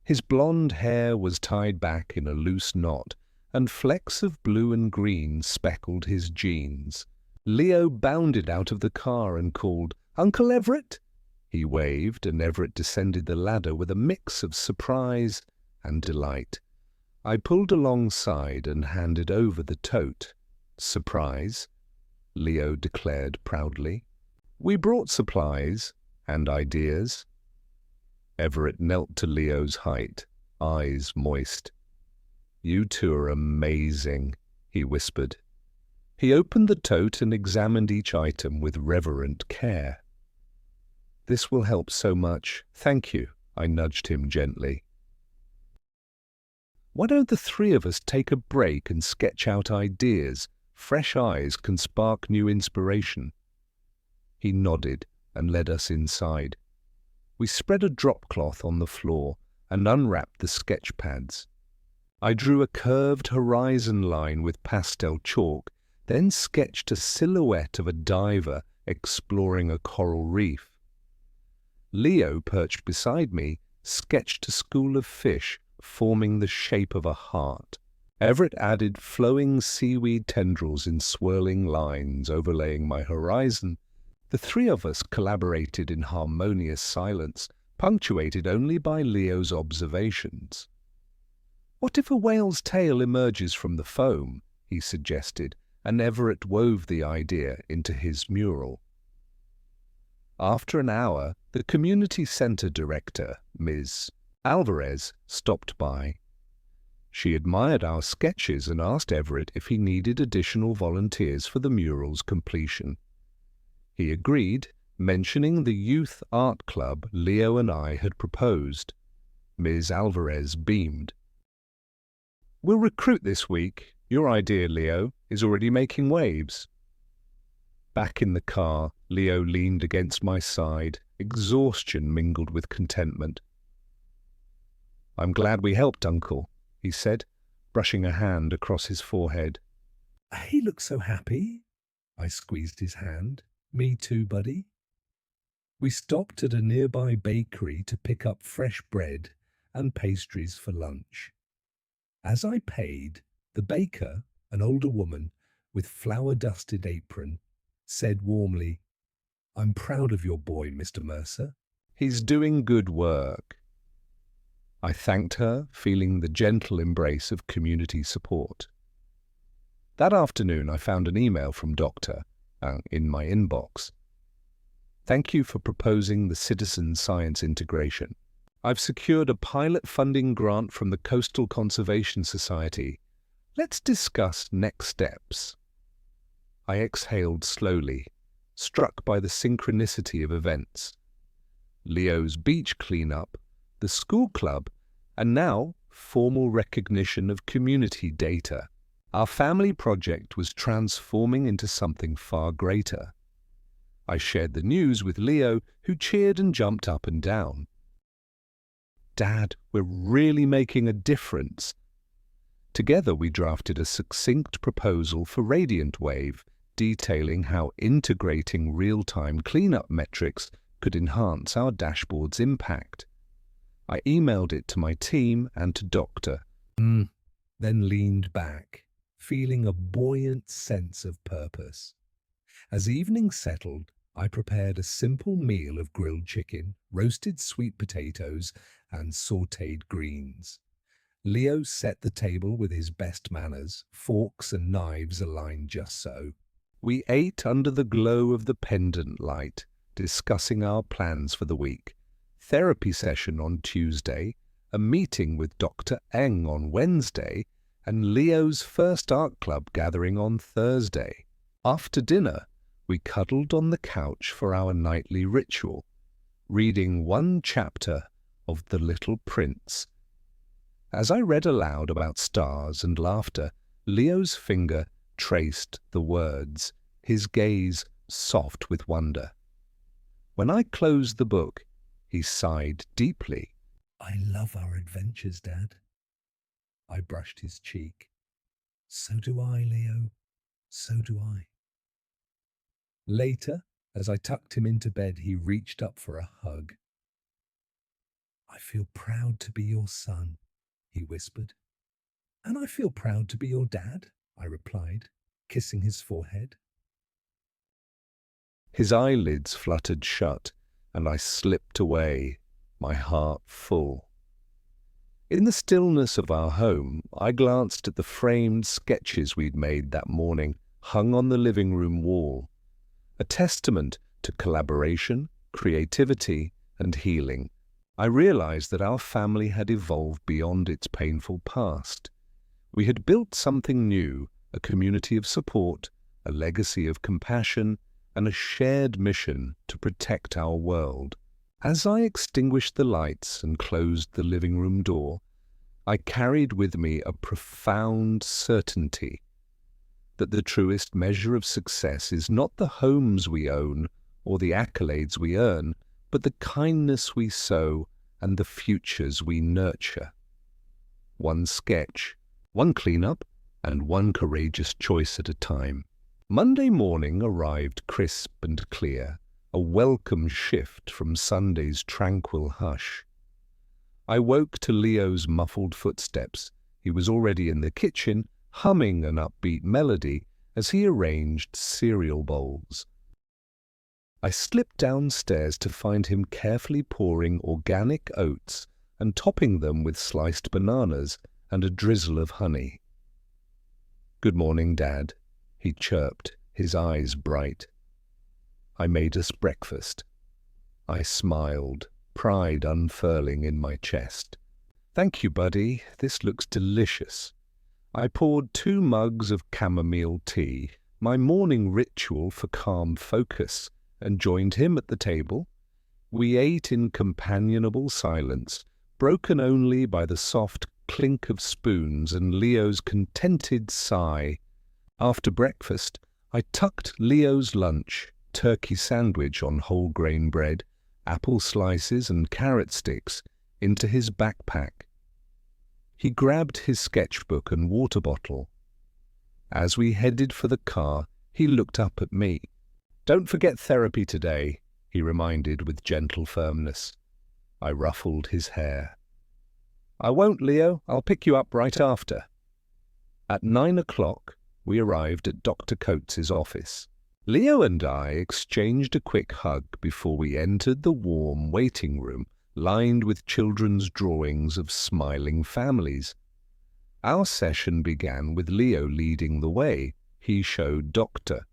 His blonde hair was tied back in a loose knot, and flecks of blue and green speckled his jeans. Leo bounded out of the car and called, "Uncle Everett!" He waved, and Everett descended the ladder with a mix of surprise and delight. I pulled alongside and handed over the tote. "Surprise," Leo declared proudly. "We brought supplies and ideas." Everett knelt to Leo's height, eyes moist. "You two are amazing," he whispered. He opened the tote and examined each item with reverent care. "This will help so much. Thank you," I nudged him gently. "Why don't the 3 of us take a break and sketch out ideas? Fresh eyes can spark new inspiration." He nodded and led us inside. We spread a drop cloth on the floor and unwrapped the sketch pads. I drew a curved horizon line with pastel chalk, then sketched a silhouette of a diver exploring a coral reef. Leo, perched beside me, sketched a school of fish forming the shape of a heart. Everett added flowing seaweed tendrils in swirling lines overlaying my horizon. The 3 of us collaborated in harmonious silence, punctuated only by Leo's observations. "What if a whale's tail emerges from the foam?" he suggested, and Everett wove the idea into his mural. After an hour, the community centre director, Ms. Alvarez, stopped by. She admired our sketches and asked Everett if he needed additional volunteers for the mural's completion. He agreed, mentioning the youth art club Leo and I had proposed. Ms. Alvarez beamed. "We'll recruit this week. Your idea, Leo, is already making waves." Back in the car, Leo leaned against my side, exhaustion mingled with contentment. "I'm glad we helped, Uncle," he said, brushing a hand across his forehead. He looks so happy. I squeezed his hand. "Me too, buddy." We stopped at a nearby bakery to pick up fresh bread and pastries for lunch. As I paid, the baker, an older woman with flour-dusted apron, said warmly, "I'm proud of your boy, Mr. Mercer. "He's doing good work." I thanked her, feeling the gentle embrace of community support. That afternoon I found an email from Dr. In my inbox. "Thank you for proposing the citizen science integration. I've secured a pilot funding grant from the Coastal Conservation Society. Let's discuss next steps." I exhaled slowly, struck by the synchronicity of events. Leo's beach cleanup, the school club, and now formal recognition of community data. Our family project was transforming into something far greater. I shared the news with Leo, who cheered and jumped up and down. "Dad, we're really making a difference." Together we drafted a succinct proposal for Radiant Wave, detailing how integrating real-time cleanup metrics could enhance our dashboard's impact. I emailed it to my team and to Doctor, Then leaned back, feeling a buoyant sense of purpose. As evening settled, I prepared a simple meal of grilled chicken, roasted sweet potatoes, and sautéed greens. Leo set the table with his best manners, forks and knives aligned just so. We ate under the glow of the pendant light, discussing our plans for the week. Therapy session on Tuesday, a meeting with Dr. Eng on Wednesday, and Leo's first art club gathering on Thursday. After dinner, we cuddled on the couch for our nightly ritual, reading one chapter of The Little Prince. As I read aloud about stars and laughter, Leo's finger traced the words, his gaze soft with wonder. When I closed the book, he sighed deeply. I love our adventures, Dad. I brushed his cheek. So do I, Leo. So do I. Later, as I tucked him into bed, he reached up for a hug. I feel proud to be your son, he whispered. And I feel proud to be your dad, I replied, kissing his forehead. His eyelids fluttered shut, and I slipped away, my heart full. In the stillness of our home, I glanced at the framed sketches we'd made that morning, hung on the living room wall, a testament to collaboration, creativity, and healing. I realized that our family had evolved beyond its painful past. We had built something new, a community of support, a legacy of compassion, and a shared mission to protect our world. As I extinguished the lights and closed the living room door, I carried with me a profound certainty that the truest measure of success is not the homes we own or the accolades we earn, but the kindness we sow and the futures we nurture. One sketch, one cleanup, and one courageous choice at a time. Monday morning arrived crisp and clear, a welcome shift from Sunday's tranquil hush. I woke to Leo's muffled footsteps. He was already in the kitchen, humming an upbeat melody as he arranged cereal bowls. I slipped downstairs to find him carefully pouring organic oats and topping them with sliced bananas and a drizzle of honey. "Good morning, Dad," he chirped, his eyes bright. I made us breakfast. I smiled, pride unfurling in my chest. "Thank you, buddy. This looks delicious." I poured 2 mugs of chamomile tea, my morning ritual for calm focus, and joined him at the table. We ate in companionable silence, broken only by the soft clink of spoons and Leo's contented sigh. After breakfast, I tucked Leo's lunch, turkey sandwich on whole grain bread, apple slices and carrot sticks, into his backpack. He grabbed his sketchbook and water bottle. As we headed for the car, he looked up at me. "Don't forget therapy today," he reminded with gentle firmness. I ruffled his hair. "I won't, Leo. I'll pick you up right after." At 9 o'clock, we arrived at Dr. Coates's office. Leo and I exchanged a quick hug before we entered the warm waiting room, lined with children's drawings of smiling families. Our session began with Leo leading the way. He showed Dr.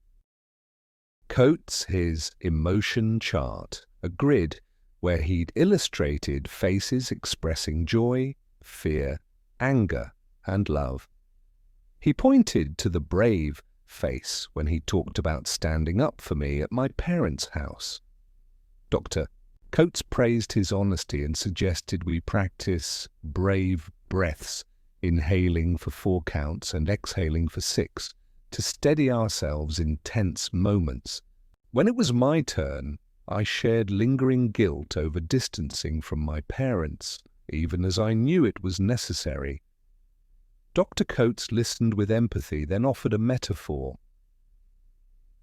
Coates his emotion chart, a grid where he'd illustrated faces expressing joy, fear, anger, and love. He pointed to the brave face when he talked about standing up for me at my parents' house. Dr. Coates praised his honesty and suggested we practice brave breaths, inhaling for 4 counts and exhaling for 6, to steady ourselves in tense moments. When it was my turn, I shared lingering guilt over distancing from my parents, even as I knew it was necessary. Dr. Coates listened with empathy, then offered a metaphor.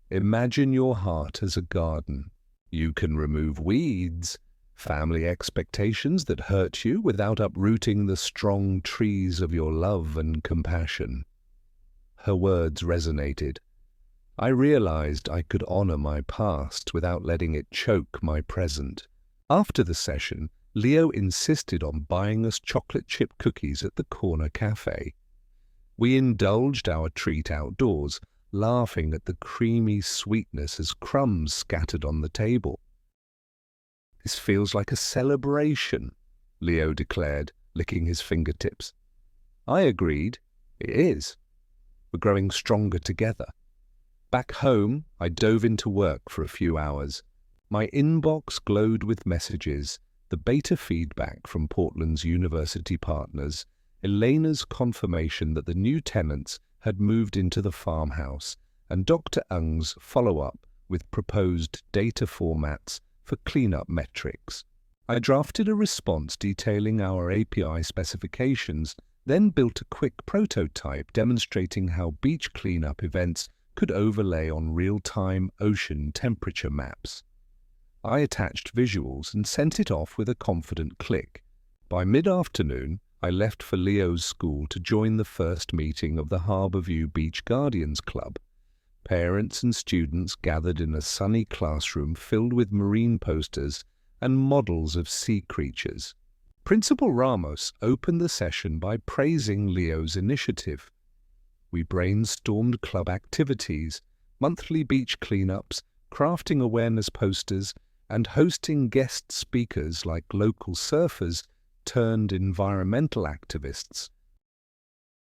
"Imagine your heart as a garden. You can remove weeds, family expectations that hurt you without uprooting the strong trees of your love and compassion." Her words resonated. I realized I could honor my past without letting it choke my present. After the session, Leo insisted on buying us chocolate chip cookies at the corner cafe. We indulged our treat outdoors, laughing at the creamy sweetness as crumbs scattered on the table. "This feels like a celebration," Leo declared, licking his fingertips. I agreed. It is. We're growing stronger together. Back home, I dove into work for a few hours. My inbox glowed with messages, the beta feedback from Portland's university partners, Elena's confirmation that the new tenants had moved into the farmhouse, and Dr. Ng's follow-up with proposed data formats for cleanup metrics. I drafted a response detailing our API specifications, then built a quick prototype demonstrating how beach cleanup events could overlay on real-time ocean temperature maps. I attached visuals and sent it off with a confident click. By mid-afternoon, I left for Leo's school to join the first meeting of the Harborview Beach Guardians Club. Parents and students gathered in a sunny classroom filled with marine posters and models of sea creatures. Principal Ramos opened the session by praising Leo's initiative. We brainstormed club activities, monthly beach cleanups, crafting awareness posters, and hosting guest speakers like local surfers turned environmental activists.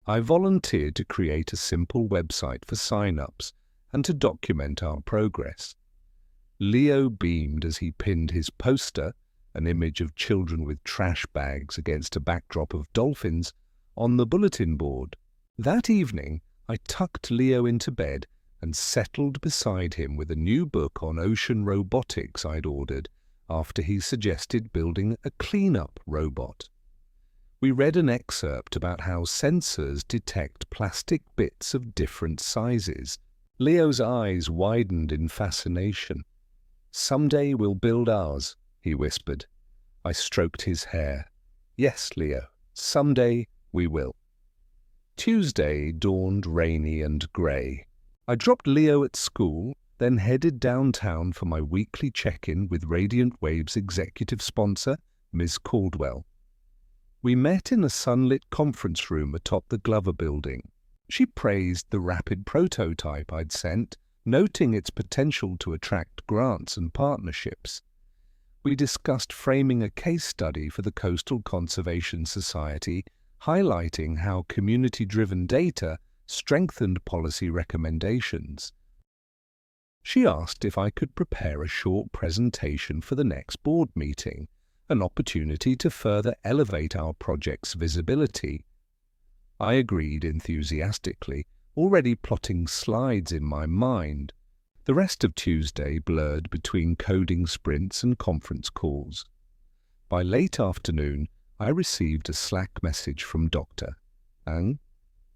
I volunteered to create a simple website for sign-ups and to document our progress. Leo beamed as he pinned his poster, an image of children with trash bags against a backdrop of dolphins, on the bulletin board. That evening, I tucked Leo into bed and settled beside him with a new book on ocean robotics I'd ordered after he suggested building a cleanup robot. We read an excerpt about how sensors detect plastic bits of different sizes. Leo's eyes widened in fascination. "Someday we'll build ours," he whispered. I stroked his hair. "Yes, Leo, someday we will." Tuesday dawned rainy and grey. I dropped Leo at school, then headed downtown for my weekly check-in with Radiant Wave's executive sponsor, Ms. Caldwell. We met in a sunlit conference room atop the Glover Building. She praised the rapid prototype I'd sent, noting its potential to attract grants and partnerships. We discussed framing a case study for the Coastal Conservation Society, highlighting how community-driven data strengthened policy recommendations. She asked if I could prepare a short presentation for the next board meeting, an opportunity to further elevate our project's visibility. I agreed enthusiastically, already plotting slides in my mind. The rest of Tuesday blurred between coding sprints and conference calls. By late afternoon, I received a Slack message from Dr. Ng.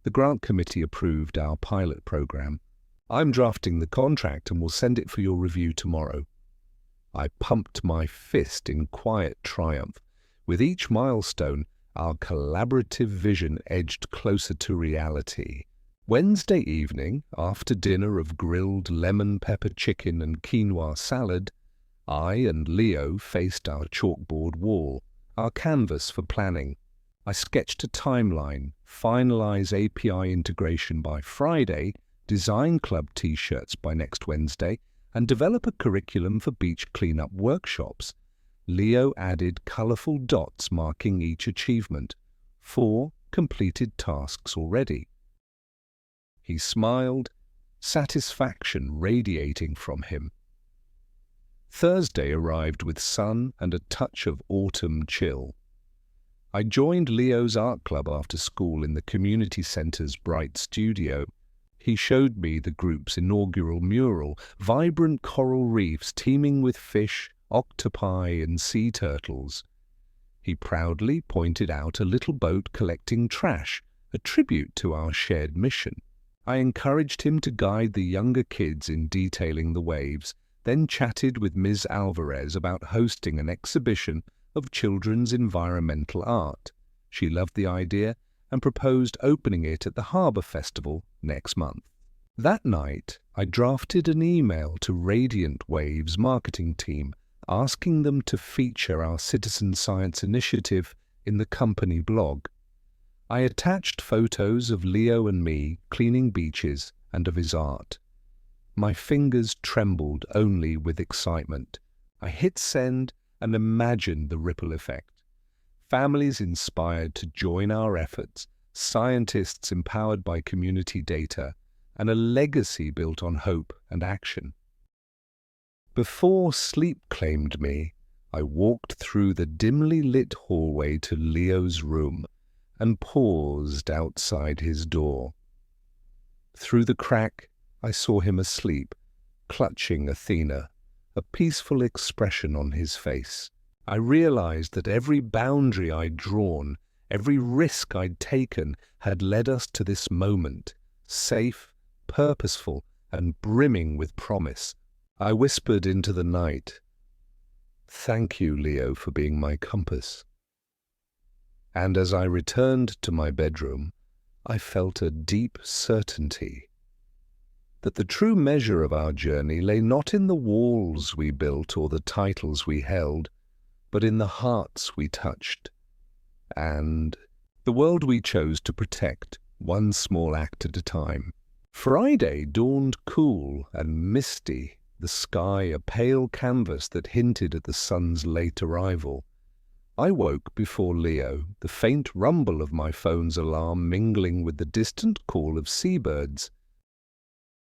The grant committee approved our pilot program. I'm drafting the contract and will send it for your review tomorrow. I pumped my fist in quiet triumph. With each milestone, our collaborative vision edged closer to reality. Wednesday evening, after dinner of grilled lemon pepper chicken and quinoa salad, I and Leo faced our chalkboard wall, our canvas for planning. I sketched a timeline, finalize API integration by Friday, design club t-shirts by next Wednesday, and develop a curriculum for beach cleanup workshops. Leo added colorful dots marking each achievement. 4 completed tasks already. He smiled, satisfaction radiating from him. Thursday arrived with sun and a touch of autumn chill. I joined Leo's art club after school in the community center's bright studio. He showed me the group's inaugural mural, vibrant coral reefs teeming with fish, octopi and sea turtles. He proudly pointed out a little boat collecting trash, a tribute to our shared mission. I encouraged him to guide the younger kids in detailing the waves, then chatted with Ms. Alvarez about hosting an exhibition of children's environmental art. She loved the idea and proposed opening it at the Harbour Festival next month. That night, I drafted an email to Radiant Wave's marketing team, asking them to feature our citizen science initiative in the company blog. I attached photos of Leo and me cleaning beaches and of his art. My fingers trembled only with excitement. I hit send and imagined the ripple effect. families inspired to join our efforts, scientists empowered by community data, and a legacy built on hope and action. Before sleep claimed me, I walked through the dimly lit hallway to Leo's room and paused outside his door. Through the crack, I saw him asleep, clutching Athena, a peaceful expression on his face. I realized that every boundary I'd drawn, every risk I'd taken, had led us to this moment, safe, purposeful, and brimming with promise. I whispered into the night, "Thank you, Leo, for being my compass." And as I returned to my bedroom, I felt a deep certainty that the true measure of our journey lay not in the walls we built or the titles we held, but in the hearts we touched, and the world we chose to protect, one small act at a time. Friday dawned cool and misty, the sky a pale canvas that hinted at the sun's late arrival. I woke before Leo, the faint rumble of my phone's alarm mingling with the distant call of seabirds.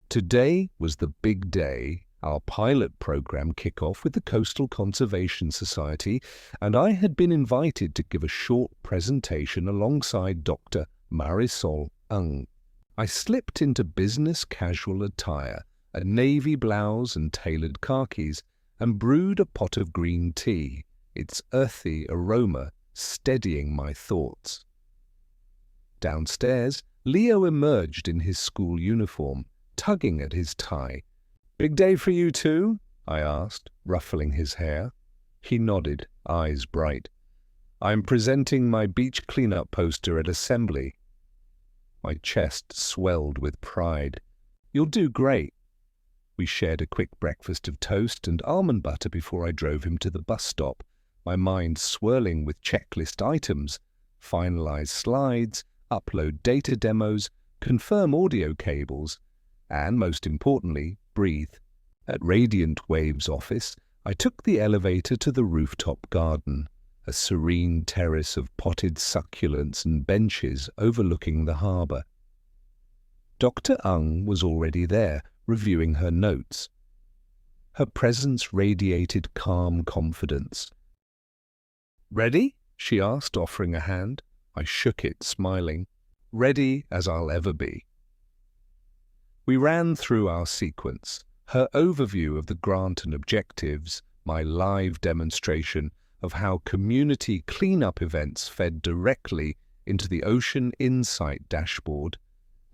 Today was the big day, our pilot program kick-off with the Coastal Conservation Society, and I had been invited to give a short presentation alongside Dr. Marisol Ng. I slipped into business casual attire, a navy blouse and tailored khakis, and brewed a pot of green tea, its earthy aroma steadying my thoughts. Downstairs, Leo emerged in his school uniform, tugging at his tie. "Big day for you too?" I asked, ruffling his hair. He nodded, eyes bright. "I'm presenting my beach cleanup poster at Assembly." My chest swelled with pride. "You'll do great." We shared a quick breakfast of toast and almond butter before I drove him to the bus stop, my mind swirling with checklist items, finalize slides, upload data demos, confirm audio cables, and most importantly, breathe. At Radiant Wave's office, I took the elevator to the rooftop garden, a serene terrace of potted succulents and benches overlooking the harbour. Dr. Ng was already there, reviewing her notes. Her presence radiated calm confidence. "Ready?" she asked, offering a hand. I shook it, smiling. "Ready as I'll ever be." We ran through our sequence, her overview of the grant and objectives, my live demonstration of how community cleanup events fed directly into the Ocean Insight dashboard,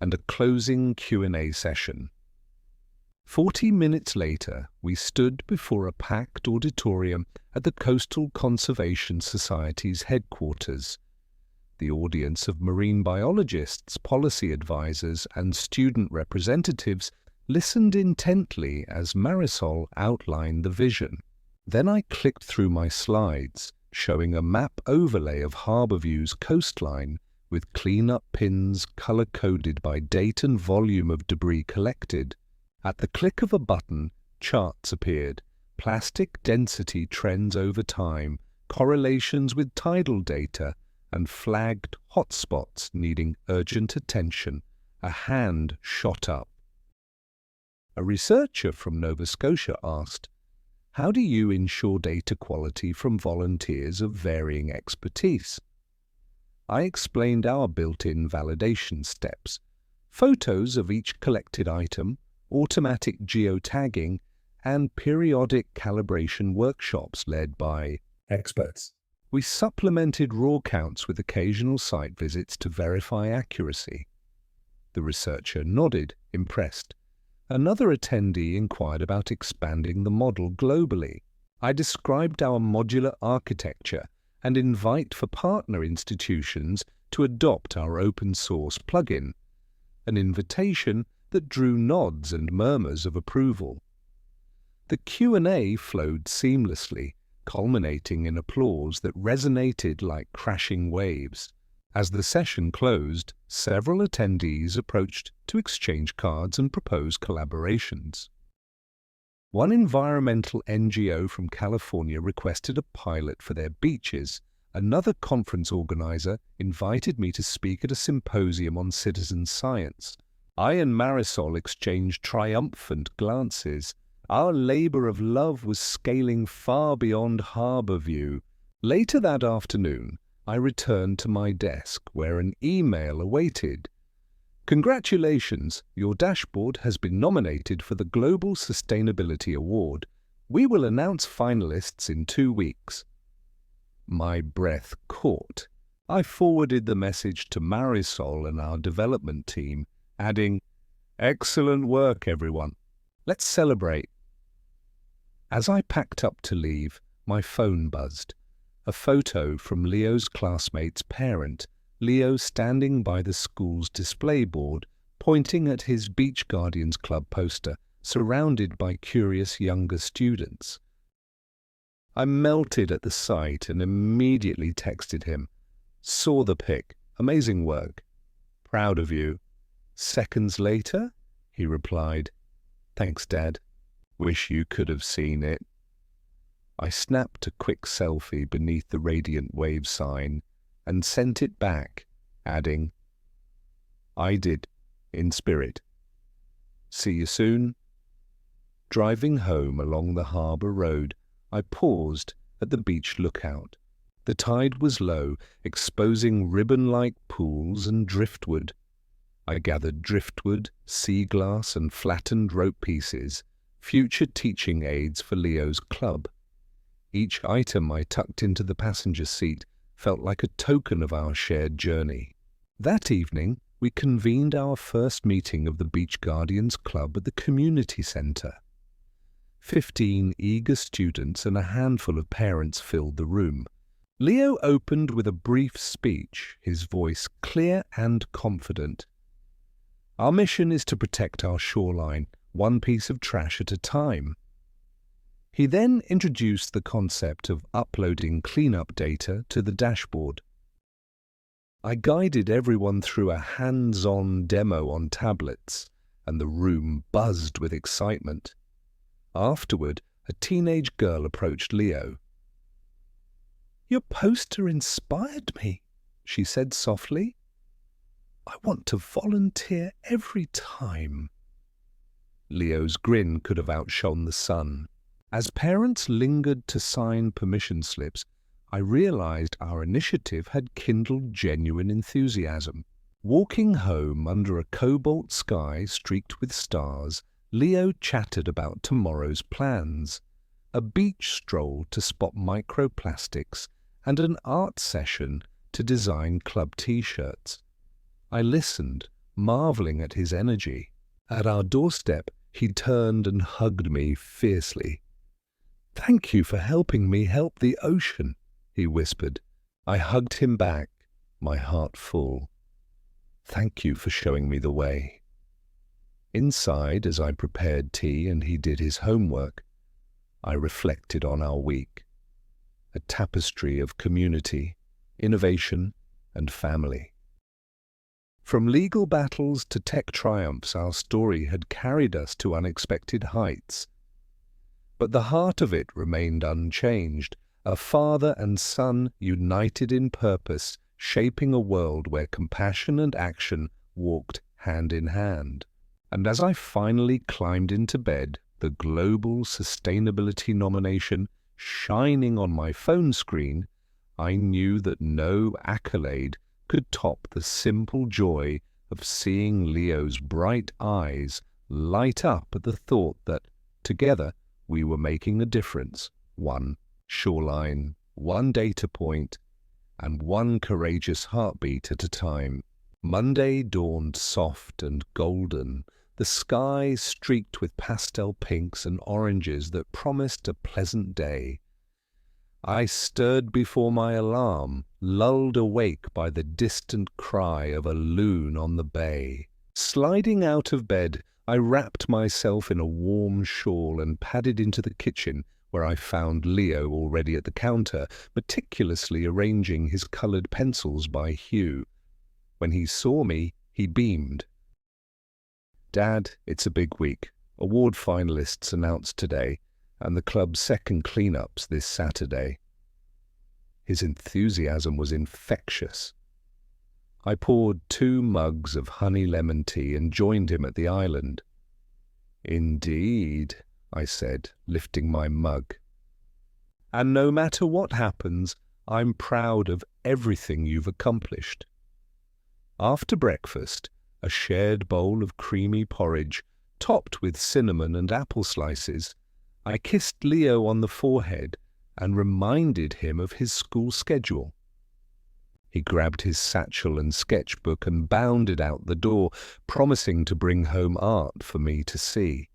and a closing Q&A session. 40 minutes later, we stood before a packed auditorium at the Coastal Conservation Society's headquarters. The audience of marine biologists, policy advisors, and student representatives listened intently as Marisol outlined the vision. Then I clicked through my slides, showing a map overlay of Harbourview's coastline with clean-up pins color-coded by date and volume of debris collected. At the click of a button, charts appeared, plastic density trends over time, correlations with tidal data, and flagged hotspots needing urgent attention. A hand shot up. A researcher from Nova Scotia asked, "How do you ensure data quality from volunteers of varying expertise?" I explained our built-in validation steps, photos of each collected item, automatic geotagging, and periodic calibration workshops led by experts. We supplemented raw counts with occasional site visits to verify accuracy. The researcher nodded, impressed. Another attendee inquired about expanding the model globally. I described our modular architecture and invite for partner institutions to adopt our open-source plugin, an invitation that drew nods and murmurs of approval. The Q&A flowed seamlessly, culminating in applause that resonated like crashing waves. As the session closed, several attendees approached to exchange cards and propose collaborations. One environmental NGO from California requested a pilot for their beaches, another conference organizer invited me to speak at a symposium on citizen science. I and Marisol exchanged triumphant glances. Our labor of love was scaling far beyond Harbour View. Later that afternoon, I returned to my desk where an email awaited. Congratulations, your dashboard has been nominated for the Global Sustainability Award. We will announce finalists in 2 weeks. My breath caught. I forwarded the message to Marisol and our development team, adding, "Excellent work, everyone. Let's celebrate." As I packed up to leave, my phone buzzed. A photo from Leo's classmate's parent, Leo standing by the school's display board, pointing at his Beach Guardians Club poster, surrounded by curious younger students. I melted at the sight and immediately texted him. "Saw the pic. Amazing work. Proud of you." Seconds later, he replied, "Thanks, Dad. Wish you could have seen it." I snapped a quick selfie beneath the Radiant Wave sign and sent it back, adding, "I did, in spirit. See you soon." Driving home along the harbour road, I paused at the beach lookout. The tide was low, exposing ribbon-like pools and driftwood. I gathered driftwood, sea glass, and flattened rope pieces, future teaching aids for Leo's club. Each item I tucked into the passenger seat felt like a token of our shared journey. That evening, we convened our first meeting of the Beach Guardians Club at the community centre. 15 eager students and a handful of parents filled the room. Leo opened with a brief speech, his voice clear and confident. "Our mission is to protect our shoreline, one piece of trash at a time." He then introduced the concept of uploading cleanup data to the dashboard. I guided everyone through a hands-on demo on tablets, and the room buzzed with excitement. Afterward, a teenage girl approached Leo. "Your poster inspired me," she said softly. "I want to volunteer every time." Leo's grin could have outshone the sun. As parents lingered to sign permission slips, I realized our initiative had kindled genuine enthusiasm. Walking home under a cobalt sky streaked with stars, Leo chatted about tomorrow's plans, a beach stroll to spot microplastics and an art session to design club t-shirts. I listened, marveling at his energy. At our doorstep, he turned and hugged me fiercely. "Thank you for helping me help the ocean," he whispered. I hugged him back, my heart full. "Thank you for showing me the way." Inside, as I prepared tea and he did his homework, I reflected on our week, a tapestry of community, innovation, and family. From legal battles to tech triumphs, our story had carried us to unexpected heights. But the heart of it remained unchanged, a father and son united in purpose, shaping a world where compassion and action walked hand in hand. And as I finally climbed into bed, the Global Sustainability nomination shining on my phone screen, I knew that no accolade could top the simple joy of seeing Leo's bright eyes light up at the thought that, together, we were making a difference, one shoreline, one data point, and one courageous heartbeat at a time. Monday dawned soft and golden, the sky streaked with pastel pinks and oranges that promised a pleasant day. I stirred before my alarm, lulled awake by the distant cry of a loon on the bay. Sliding out of bed, I wrapped myself in a warm shawl and padded into the kitchen, where I found Leo already at the counter, meticulously arranging his coloured pencils by hue. When he saw me, he beamed. "Dad, it's a big week. Award finalists announced today, and the club's second cleanups this Saturday." His enthusiasm was infectious. I poured 2 mugs of honey lemon tea and joined him at the island. "Indeed," I said, lifting my mug. "And no matter what happens, I'm proud of everything you've accomplished." After breakfast, a shared bowl of creamy porridge, topped with cinnamon and apple slices, I kissed Leo on the forehead and reminded him of his school schedule. He grabbed his satchel and sketchbook and bounded out the door, promising to bring home art for me to see.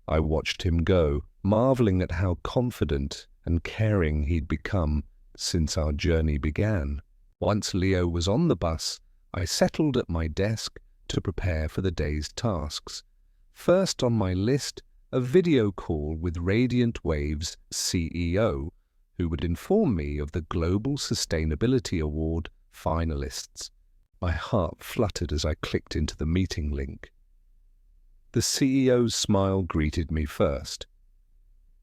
I watched him go, marveling at how confident and caring he'd become since our journey began. Once Leo was on the bus, I settled at my desk to prepare for the day's tasks. First on my list, a video call with Radiant Wave's CEO, who would inform me of the Global Sustainability Award finalists. My heart fluttered as I clicked into the meeting link. The CEO's smile greeted me first.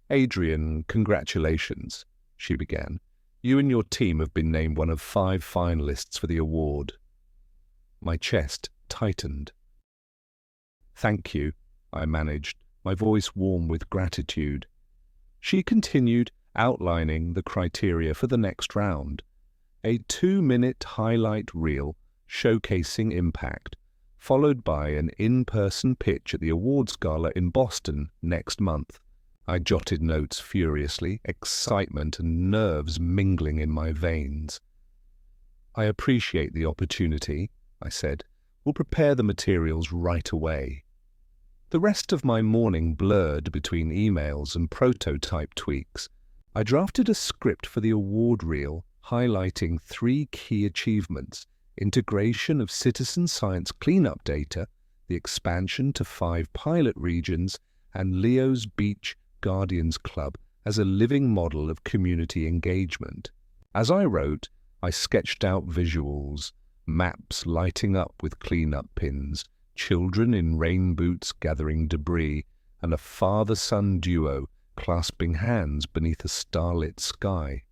"Adrian, congratulations," she began. "You and your team have been named one of 5 finalists for the award." My chest tightened. "Thank you," I managed, my voice warm with gratitude. She continued, outlining the criteria for the next round. A 2-minute highlight reel showcasing impact, followed by an in-person pitch at the awards gala in Boston next month. I jotted notes furiously, excitement and nerves mingling in my veins. "I appreciate the opportunity," I said. "We'll prepare the materials right away." The rest of my morning blurred between emails and prototype tweaks. I drafted a script for the award reel, highlighting 3 key achievements: integration of citizen science cleanup data, the expansion to 5 pilot regions, and Leo's Beach Guardians Club as a living model of community engagement. As I wrote, I sketched out visuals, maps lighting up with cleanup pins, children in rain boots gathering debris, and a father-son duo clasping hands beneath a starlit sky.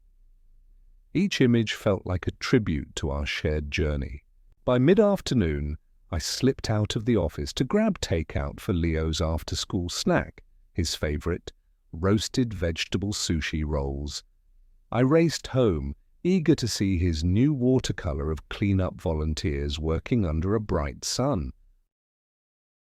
Each image felt like a tribute to our shared journey. By mid-afternoon, I slipped out of the office to grab takeout for Leo's after-school snack, his favorite, roasted vegetable sushi rolls. I raced home, eager to see his new watercolor of cleanup volunteers working under a bright sun.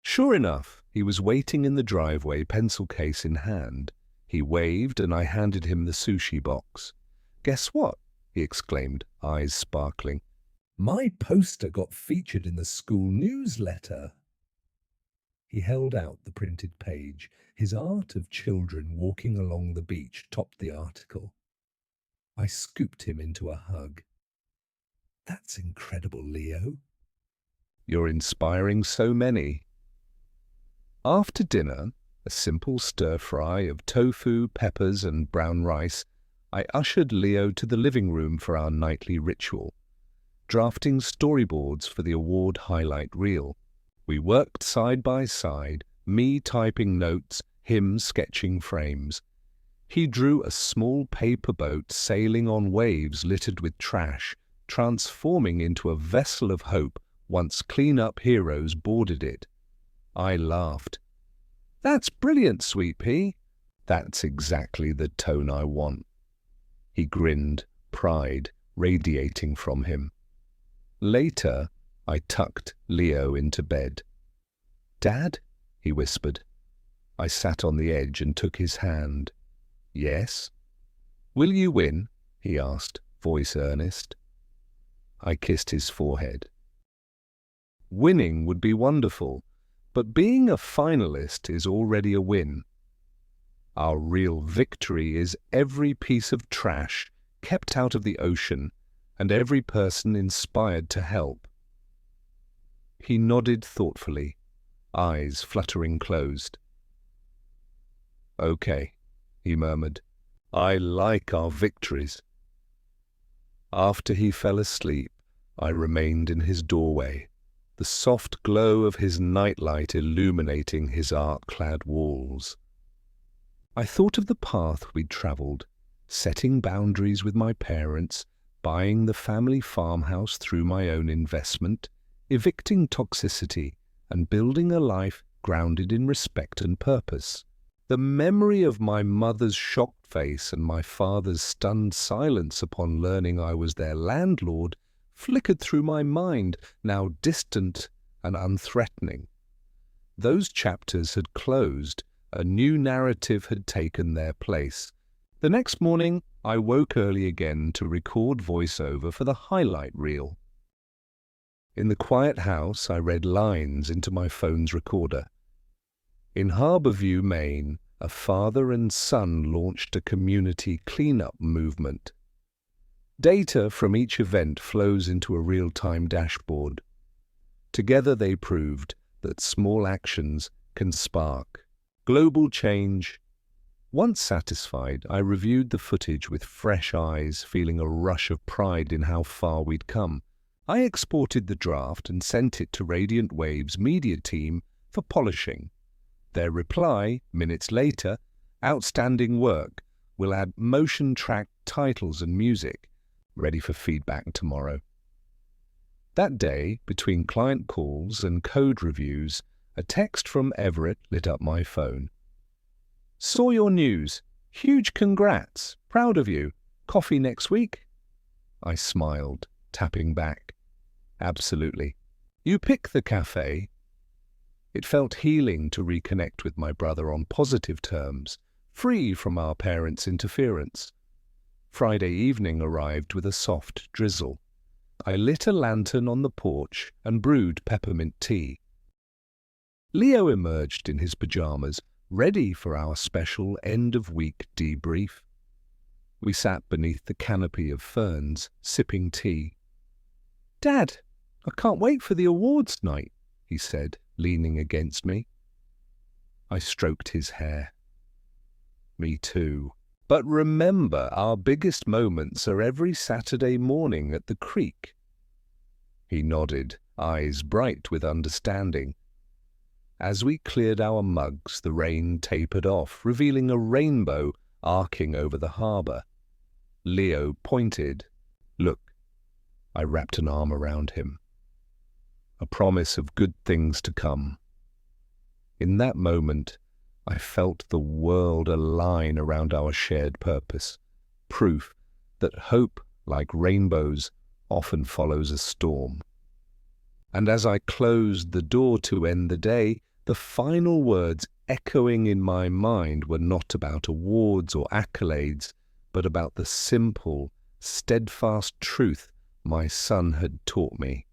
Sure enough, he was waiting in the driveway, pencil case in hand. He waved and I handed him the sushi box. "Guess what?" he exclaimed, eyes sparkling. "My poster got featured in the school newsletter." He held out the printed page. His art of children walking along the beach topped the article. I scooped him into a hug. "That's incredible, Leo." "You're inspiring so many." After dinner, a simple stir-fry of tofu, peppers, and brown rice, I ushered Leo to the living room for our nightly ritual, drafting storyboards for the award highlight reel. We worked side by side, me typing notes, him sketching frames. He drew a small paper boat sailing on waves littered with trash, transforming into a vessel of hope once clean-up heroes boarded it. I laughed. "That's brilliant, Sweet Pea." "That's exactly the tone I want." He grinned, pride radiating from him. Later, I tucked Leo into bed. "Dad?" he whispered. I sat on the edge and took his hand. "Yes?" "Will you win?" he asked, voice earnest. I kissed his forehead. "Winning would be wonderful, but being a finalist is already a win. Our real victory is every piece of trash kept out of the ocean and every person inspired to help." He nodded thoughtfully, eyes fluttering closed. "Okay," he murmured. "I like our victories." After he fell asleep, I remained in his doorway, the soft glow of his nightlight illuminating his art-clad walls. I thought of the path we'd travelled, setting boundaries with my parents, buying the family farmhouse through my own investment, evicting toxicity, and building a life grounded in respect and purpose. The memory of my mother's shocked face and my father's stunned silence upon learning I was their landlord flickered through my mind, now distant and unthreatening. Those chapters had closed, a new narrative had taken their place. The next morning, I woke early again to record voiceover for the highlight reel. In the quiet house, I read lines into my phone's recorder. In Harbourview, Maine, a father and son launched a community cleanup movement. Data from each event flows into a real-time dashboard. Together they proved that small actions can spark global change. Once satisfied, I reviewed the footage with fresh eyes, feeling a rush of pride in how far we'd come. I exported the draft and sent it to Radiant Wave's media team for polishing. Their reply, minutes later, outstanding work, will add motion track titles and music, ready for feedback tomorrow. That day, between client calls and code reviews, a text from Everett lit up my phone. Saw your news. Huge congrats. Proud of you. Coffee next week? I smiled, tapping back. Absolutely. You pick the cafe. It felt healing to reconnect with my brother on positive terms, free from our parents' interference. Friday evening arrived with a soft drizzle. I lit a lantern on the porch and brewed peppermint tea. Leo emerged in his pajamas, ready for our special end-of-week debrief. We sat beneath the canopy of ferns, sipping tea. "Dad, I can't wait for the awards night," he said, leaning against me. I stroked his hair. Me too. But remember, our biggest moments are every Saturday morning at the creek. He nodded, eyes bright with understanding. As we cleared our mugs, the rain tapered off, revealing a rainbow arcing over the harbour. Leo pointed. "Look." I wrapped an arm around him. A promise of good things to come. In that moment, I felt the world align around our shared purpose, proof that hope, like rainbows, often follows a storm. And as I closed the door to end the day, the final words echoing in my mind were not about awards or accolades, but about the simple, steadfast truth my son had taught me.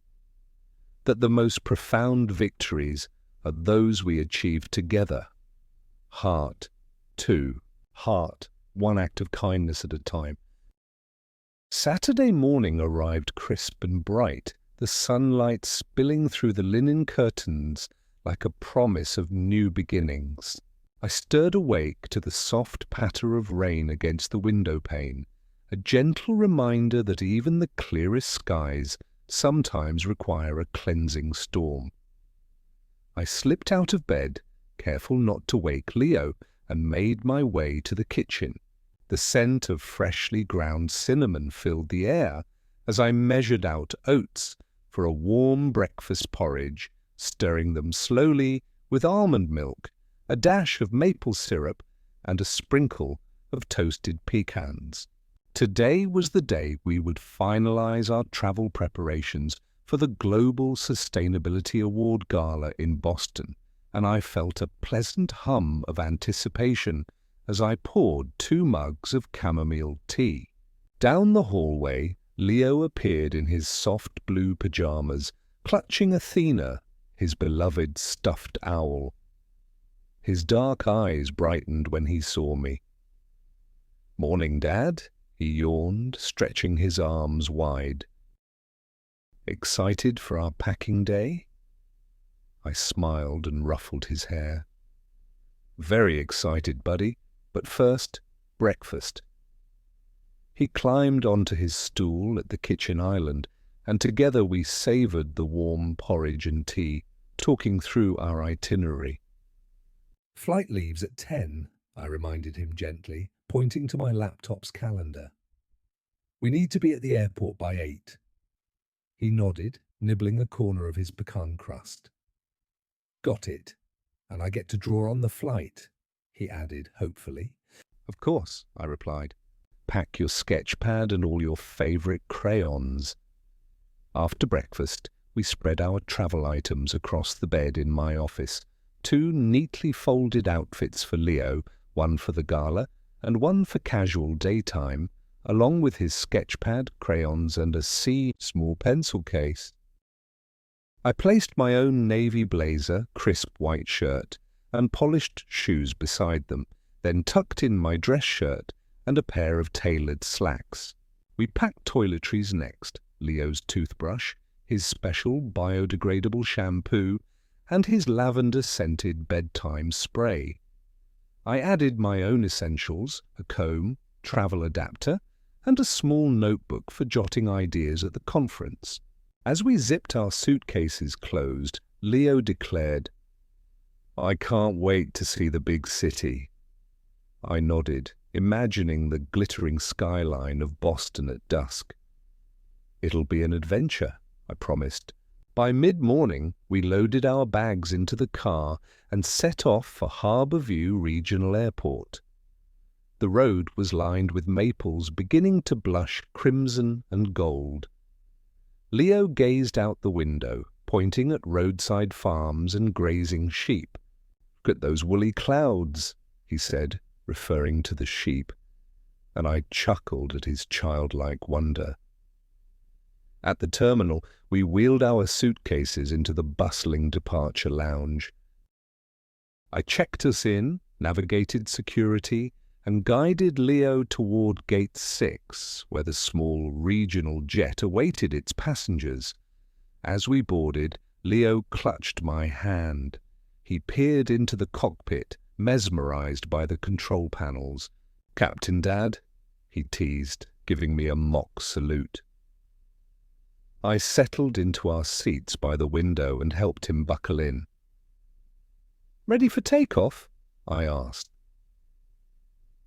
That the most profound victories are those we achieve together. Heart to heart, one act of kindness at a time. Saturday morning arrived crisp and bright, the sunlight spilling through the linen curtains like a promise of new beginnings. I stirred awake to the soft patter of rain against the window pane, a gentle reminder that even the clearest skies sometimes require a cleansing storm. I slipped out of bed, careful not to wake Leo, and made my way to the kitchen. The scent of freshly ground cinnamon filled the air as I measured out oats for a warm breakfast porridge, stirring them slowly with almond milk, a dash of maple syrup, and a sprinkle of toasted pecans. Today was the day we would finalize our travel preparations for the Global Sustainability Award Gala in Boston, and I felt a pleasant hum of anticipation as I poured 2 mugs of chamomile tea. Down the hallway, Leo appeared in his soft blue pajamas, clutching Athena, his beloved stuffed owl. His dark eyes brightened when he saw me. "Morning, Dad," he yawned, stretching his arms wide. "Excited for our packing day?" I smiled and ruffled his hair. "Very excited, buddy, but first, breakfast." He climbed onto his stool at the kitchen island, and together we savoured the warm porridge and tea, talking through our itinerary. "Flight leaves at 10, I reminded him gently, pointing to my laptop's calendar. We need to be at the airport by 8. He nodded, nibbling a corner of his pecan crust. Got it. And I get to draw on the flight, he added hopefully. Of course, I replied. Pack your sketch pad and all your favourite crayons. After breakfast, we spread our travel items across the bed in my office. 2 neatly folded outfits for Leo, one for the gala and one for casual daytime, along with his sketch pad, crayons and a small pencil case. I placed my own navy blazer, crisp white shirt, and polished shoes beside them, then tucked in my dress shirt and a pair of tailored slacks. We packed toiletries next, Leo's toothbrush, his special biodegradable shampoo, and his lavender-scented bedtime spray. I added my own essentials, a comb, travel adapter, and a small notebook for jotting ideas at the conference. As we zipped our suitcases closed, Leo declared, "I can't wait to see the big city." I nodded, imagining the glittering skyline of Boston at dusk. "It'll be an adventure," I promised. By mid-morning, we loaded our bags into the car and set off for Harbour View Regional Airport. The road was lined with maples beginning to blush crimson and gold. Leo gazed out the window, pointing at roadside farms and grazing sheep. "Look at those woolly clouds," he said, referring to the sheep, and I chuckled at his childlike wonder. At the terminal, we wheeled our suitcases into the bustling departure lounge. I checked us in, navigated security, and guided Leo toward Gate 6, where the small regional jet awaited its passengers. As we boarded, Leo clutched my hand. He peered into the cockpit, mesmerized by the control panels. "Captain Dad," he teased, giving me a mock salute. I settled into our seats by the window and helped him buckle in. "Ready for takeoff?" I asked.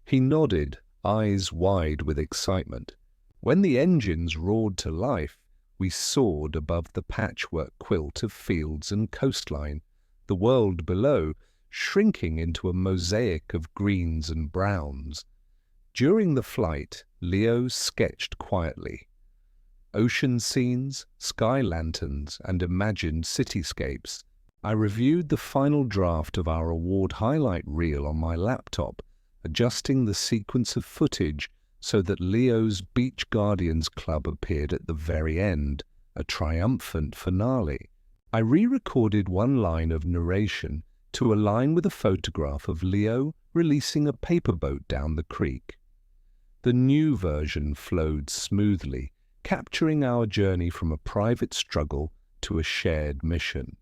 He nodded, eyes wide with excitement. When the engines roared to life, we soared above the patchwork quilt of fields and coastline, the world below shrinking into a mosaic of greens and browns. During the flight, Leo sketched quietly. Ocean scenes, sky lanterns, and imagined cityscapes. I reviewed the final draft of our award highlight reel on my laptop, adjusting the sequence of footage so that Leo's Beach Guardians Club appeared at the very end, a triumphant finale. I re-recorded one line of narration to align with a photograph of Leo releasing a paperboat down the creek. The new version flowed smoothly, capturing our journey from a private struggle to a shared mission.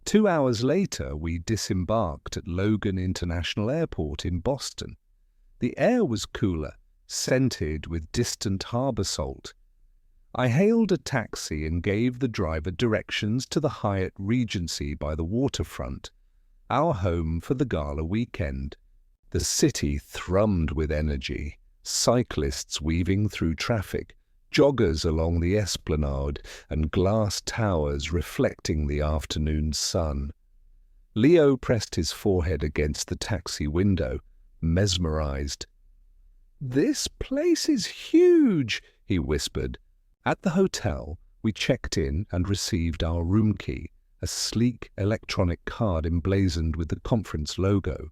2 hours later, we disembarked at Logan International Airport in Boston. The air was cooler, scented with distant harbor salt. I hailed a taxi and gave the driver directions to the Hyatt Regency by the waterfront, our home for the gala weekend. The city thrummed with energy, cyclists weaving through traffic, joggers along the esplanade, and glass towers reflecting the afternoon sun. Leo pressed his forehead against the taxi window, mesmerized. "This place is huge," he whispered. At the hotel, we checked in and received our room key, a sleek electronic card emblazoned with the conference logo.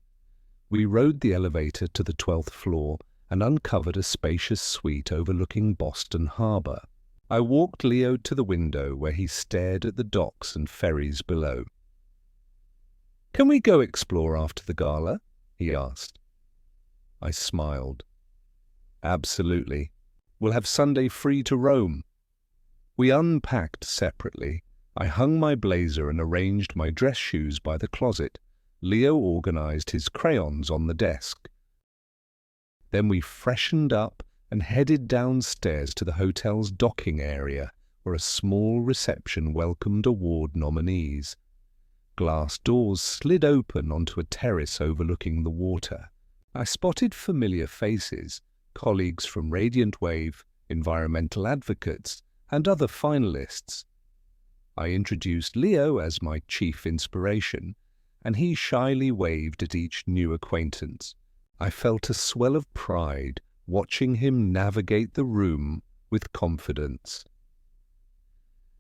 We rode the elevator to the 12th floor and uncovered a spacious suite overlooking Boston Harbor. I walked Leo to the window where he stared at the docks and ferries below. "Can we go explore after the gala?" he asked. I smiled. "Absolutely. We'll have Sunday free to roam." We unpacked separately. I hung my blazer and arranged my dress shoes by the closet. Leo organized his crayons on the desk. Then we freshened up and headed downstairs to the hotel's docking area, where a small reception welcomed award nominees. Glass doors slid open onto a terrace overlooking the water. I spotted familiar faces, colleagues from Radiant Wave, environmental advocates, and other finalists. I introduced Leo as my chief inspiration, and he shyly waved at each new acquaintance. I felt a swell of pride watching him navigate the room with confidence.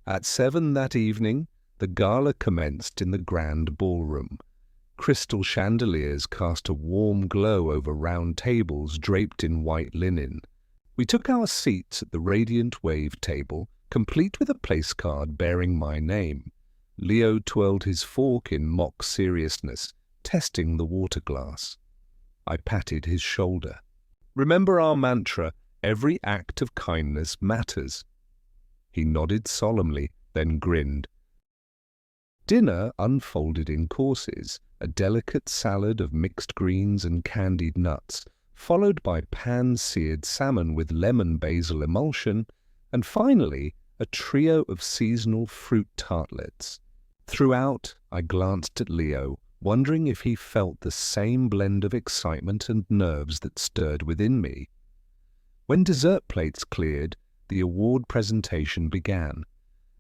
At 7 that evening, the gala commenced in the grand ballroom. Crystal chandeliers cast a warm glow over round tables draped in white linen. We took our seats at the Radiant Wave table, complete with a place card bearing my name. Leo twirled his fork in mock seriousness, testing the water glass. I patted his shoulder. "Remember our mantra, every act of kindness matters." He nodded solemnly, then grinned. Dinner unfolded in courses, a delicate salad of mixed greens and candied nuts, followed by pan-seared salmon with lemon basil emulsion, and finally a trio of seasonal fruit tartlets. Throughout, I glanced at Leo, wondering if he felt the same blend of excitement and nerves that stirred within me. When dessert plates cleared, the award presentation began,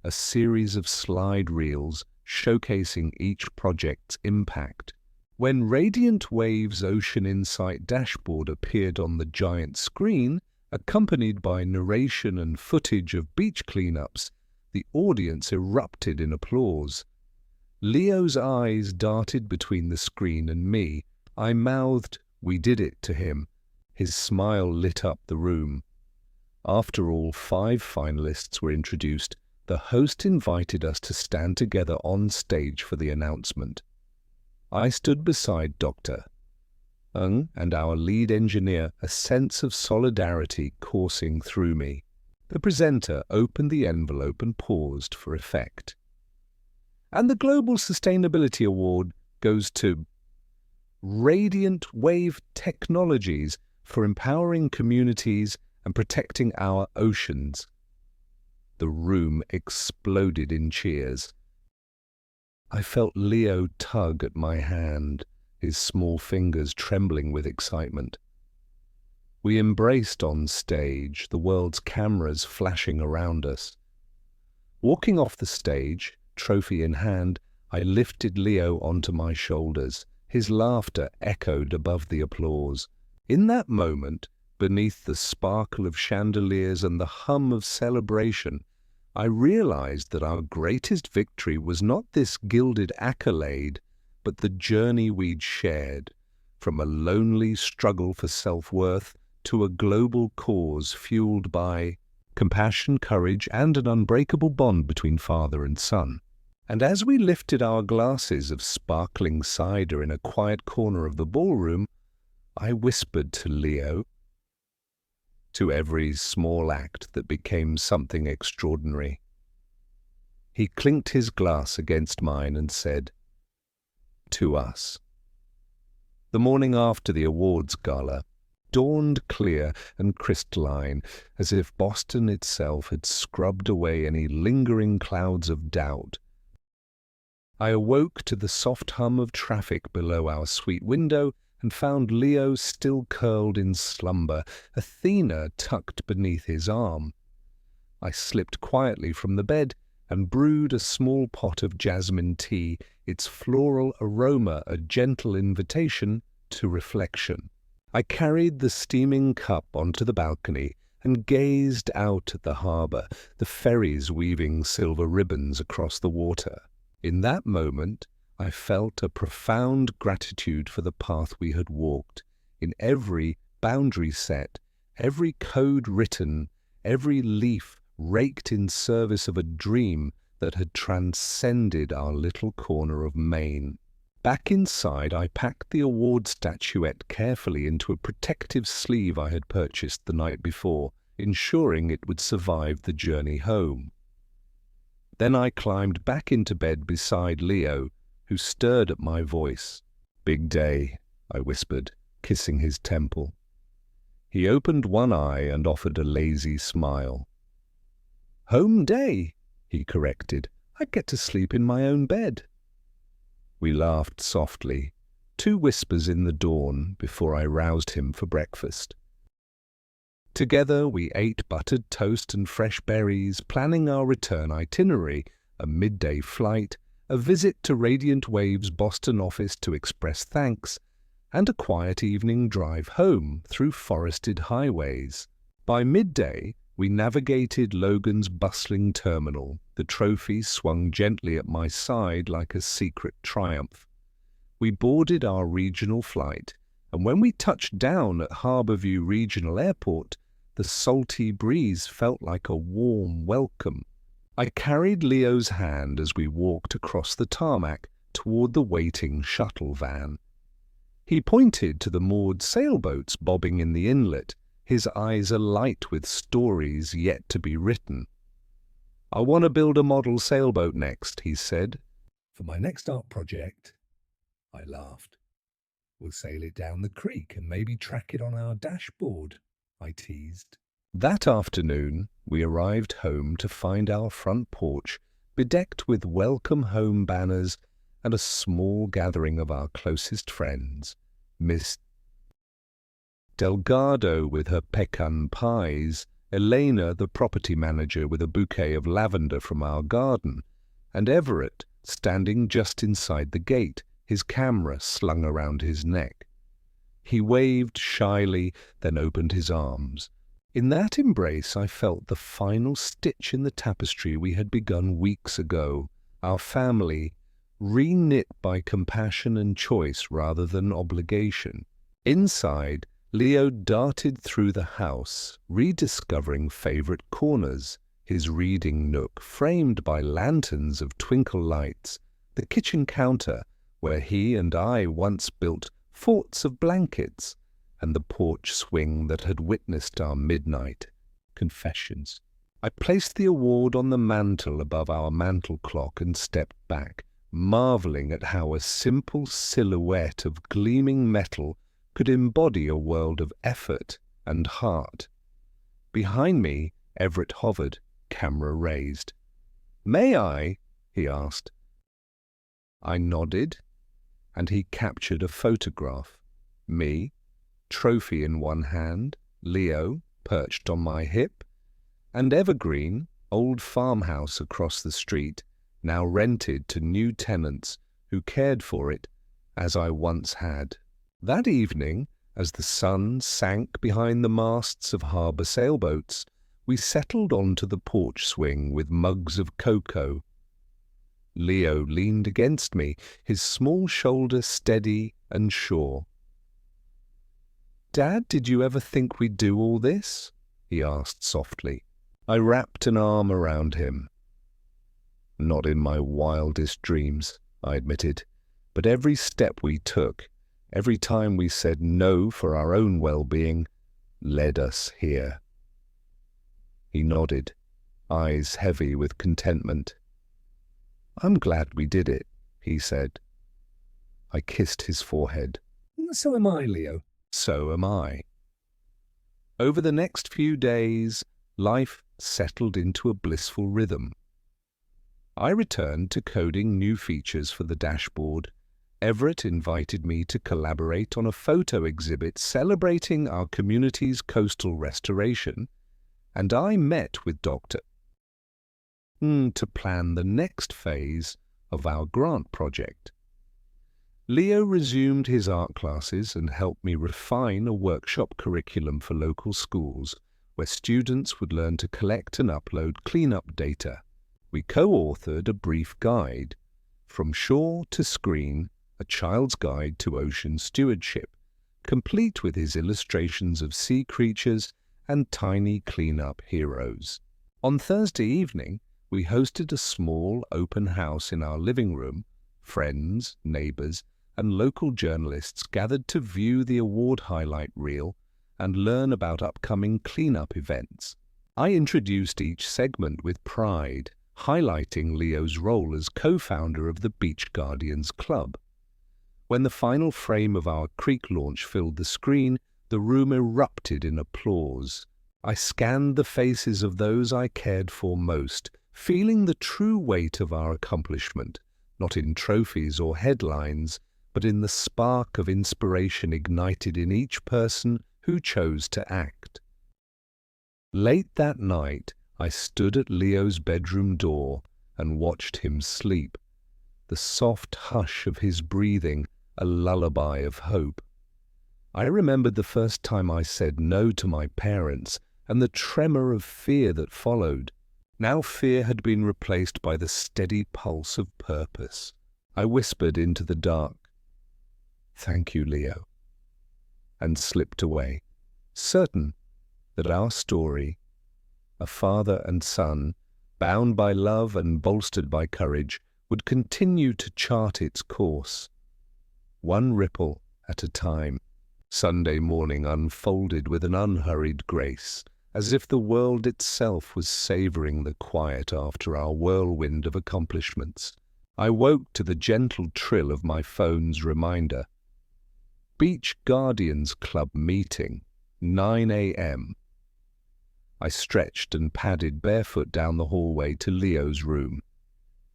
a series of slide reels showcasing each project's impact. When Radiant Wave's Ocean Insight dashboard appeared on the giant screen, accompanied by narration and footage of beach cleanups, the audience erupted in applause. Leo's eyes darted between the screen and me. I mouthed, "We did it," to him. His smile lit up the room. After all 5 finalists were introduced, the host invited us to stand together on stage for the announcement. I stood beside Dr. Ng and our lead engineer, a sense of solidarity coursing through me. The presenter opened the envelope and paused for effect. "And the Global Sustainability Award goes to Radiant Wave Technologies for empowering communities and protecting our oceans." The room exploded in cheers. I felt Leo tug at my hand, his small fingers trembling with excitement. We embraced on stage, the world's cameras flashing around us. Walking off the stage, trophy in hand, I lifted Leo onto my shoulders. His laughter echoed above the applause. In that moment, beneath the sparkle of chandeliers and the hum of celebration, I realized that our greatest victory was not this gilded accolade, but the journey we'd shared, from a lonely struggle for self-worth to a global cause fueled by compassion, courage, and an unbreakable bond between father and son. And as we lifted our glasses of sparkling cider in a quiet corner of the ballroom, I whispered to Leo, "To every small act that became something extraordinary." He clinked his glass against mine and said, "To us." The morning after the awards gala dawned clear and crystalline, as if Boston itself had scrubbed away any lingering clouds of doubt. I awoke to the soft hum of traffic below our suite window and found Leo still curled in slumber, Athena tucked beneath his arm. I slipped quietly from the bed and brewed a small pot of jasmine tea, its floral aroma a gentle invitation to reflection. I carried the steaming cup onto the balcony and gazed out at the harbour, the ferries weaving silver ribbons across the water. In that moment, I felt a profound gratitude for the path we had walked. In every boundary set, every code written, every leaf raked in service of a dream that had transcended our little corner of Maine. Back inside, I packed the award statuette carefully into a protective sleeve I had purchased the night before, ensuring it would survive the journey home. Then I climbed back into bed beside Leo, who stirred at my voice. "Big day," I whispered, kissing his temple. He opened one eye and offered a lazy smile. "Home day," he corrected. "I get to sleep in my own bed." We laughed softly, 2 whispers in the dawn before I roused him for breakfast. Together we ate buttered toast and fresh berries, planning our return itinerary, a midday flight, a visit to Radiant Wave's Boston office to express thanks, and a quiet evening drive home through forested highways. By midday, we navigated Logan's bustling terminal. The trophy swung gently at my side like a secret triumph. We boarded our regional flight, and when we touched down at Harborview Regional Airport, the salty breeze felt like a warm welcome. I carried Leo's hand as we walked across the tarmac toward the waiting shuttle van. He pointed to the moored sailboats bobbing in the inlet, his eyes alight with stories yet to be written. "I want to build a model sailboat next," he said. For my next art project, I laughed. We'll sail it down the creek and maybe track it on our dashboard, I teased. That afternoon, we arrived home to find our front porch bedecked with welcome home banners and a small gathering of our closest friends. Miss Delgado with her pecan pies, Elena, the property manager, with a bouquet of lavender from our garden, and Everett standing just inside the gate, his camera slung around his neck. He waved shyly, then opened his arms. In that embrace I felt the final stitch in the tapestry we had begun weeks ago, our family, re-knit by compassion and choice rather than obligation. Inside, Leo darted through the house, rediscovering favorite corners, his reading nook framed by lanterns of twinkle lights, the kitchen counter where he and I once built forts of blankets, and the porch swing that had witnessed our midnight confessions. I placed the award on the mantel above our mantel clock and stepped back, marveling at how a simple silhouette of gleaming metal could embody a world of effort and heart. Behind me, Everett hovered, camera raised. "May I?" he asked. I nodded, and he captured a photograph. Me, trophy in one hand, Leo, perched on my hip, and Evergreen, old farmhouse across the street, now rented to new tenants who cared for it as I once had. That evening, as the sun sank behind the masts of harbour sailboats, we settled onto the porch swing with mugs of cocoa. Leo leaned against me, his small shoulder steady and sure. "Dad, did you ever think we'd do all this?" he asked softly. I wrapped an arm around him. "Not in my wildest dreams," I admitted, "but every step we took, every time we said no for our own well-being, led us here." He nodded, eyes heavy with contentment. "I'm glad we did it," he said. I kissed his forehead. "So am I, Leo." So am I. Over the next few days, life settled into a blissful rhythm. I returned to coding new features for the dashboard. Everett invited me to collaborate on a photo exhibit celebrating our community's coastal restoration, and I met with Dr. to plan the next phase of our grant project. Leo resumed his art classes and helped me refine a workshop curriculum for local schools where students would learn to collect and upload cleanup data. We co-authored a brief guide, From Shore to Screen, a child's guide to ocean stewardship, complete with his illustrations of sea creatures and tiny cleanup heroes. On Thursday evening, we hosted a small open house in our living room. Friends, neighbors, and local journalists gathered to view the award highlight reel and learn about upcoming cleanup events. I introduced each segment with pride, highlighting Leo's role as co-founder of the Beach Guardians Club. When the final frame of our creek launch filled the screen, the room erupted in applause. I scanned the faces of those I cared for most, feeling the true weight of our accomplishment, not in trophies or headlines, but in the spark of inspiration ignited in each person who chose to act. Late that night, I stood at Leo's bedroom door and watched him sleep, the soft hush of his breathing a lullaby of hope. I remembered the first time I said no to my parents and the tremor of fear that followed. Now fear had been replaced by the steady pulse of purpose. I whispered into the dark, "Thank you, Leo," and slipped away, certain that our story, a father and son, bound by love and bolstered by courage, would continue to chart its course, one ripple at a time. Sunday morning unfolded with an unhurried grace, as if the world itself was savoring the quiet after our whirlwind of accomplishments. I woke to the gentle trill of my phone's reminder. Beach Guardians Club meeting, 9 a.m. I stretched and padded barefoot down the hallway to Leo's room.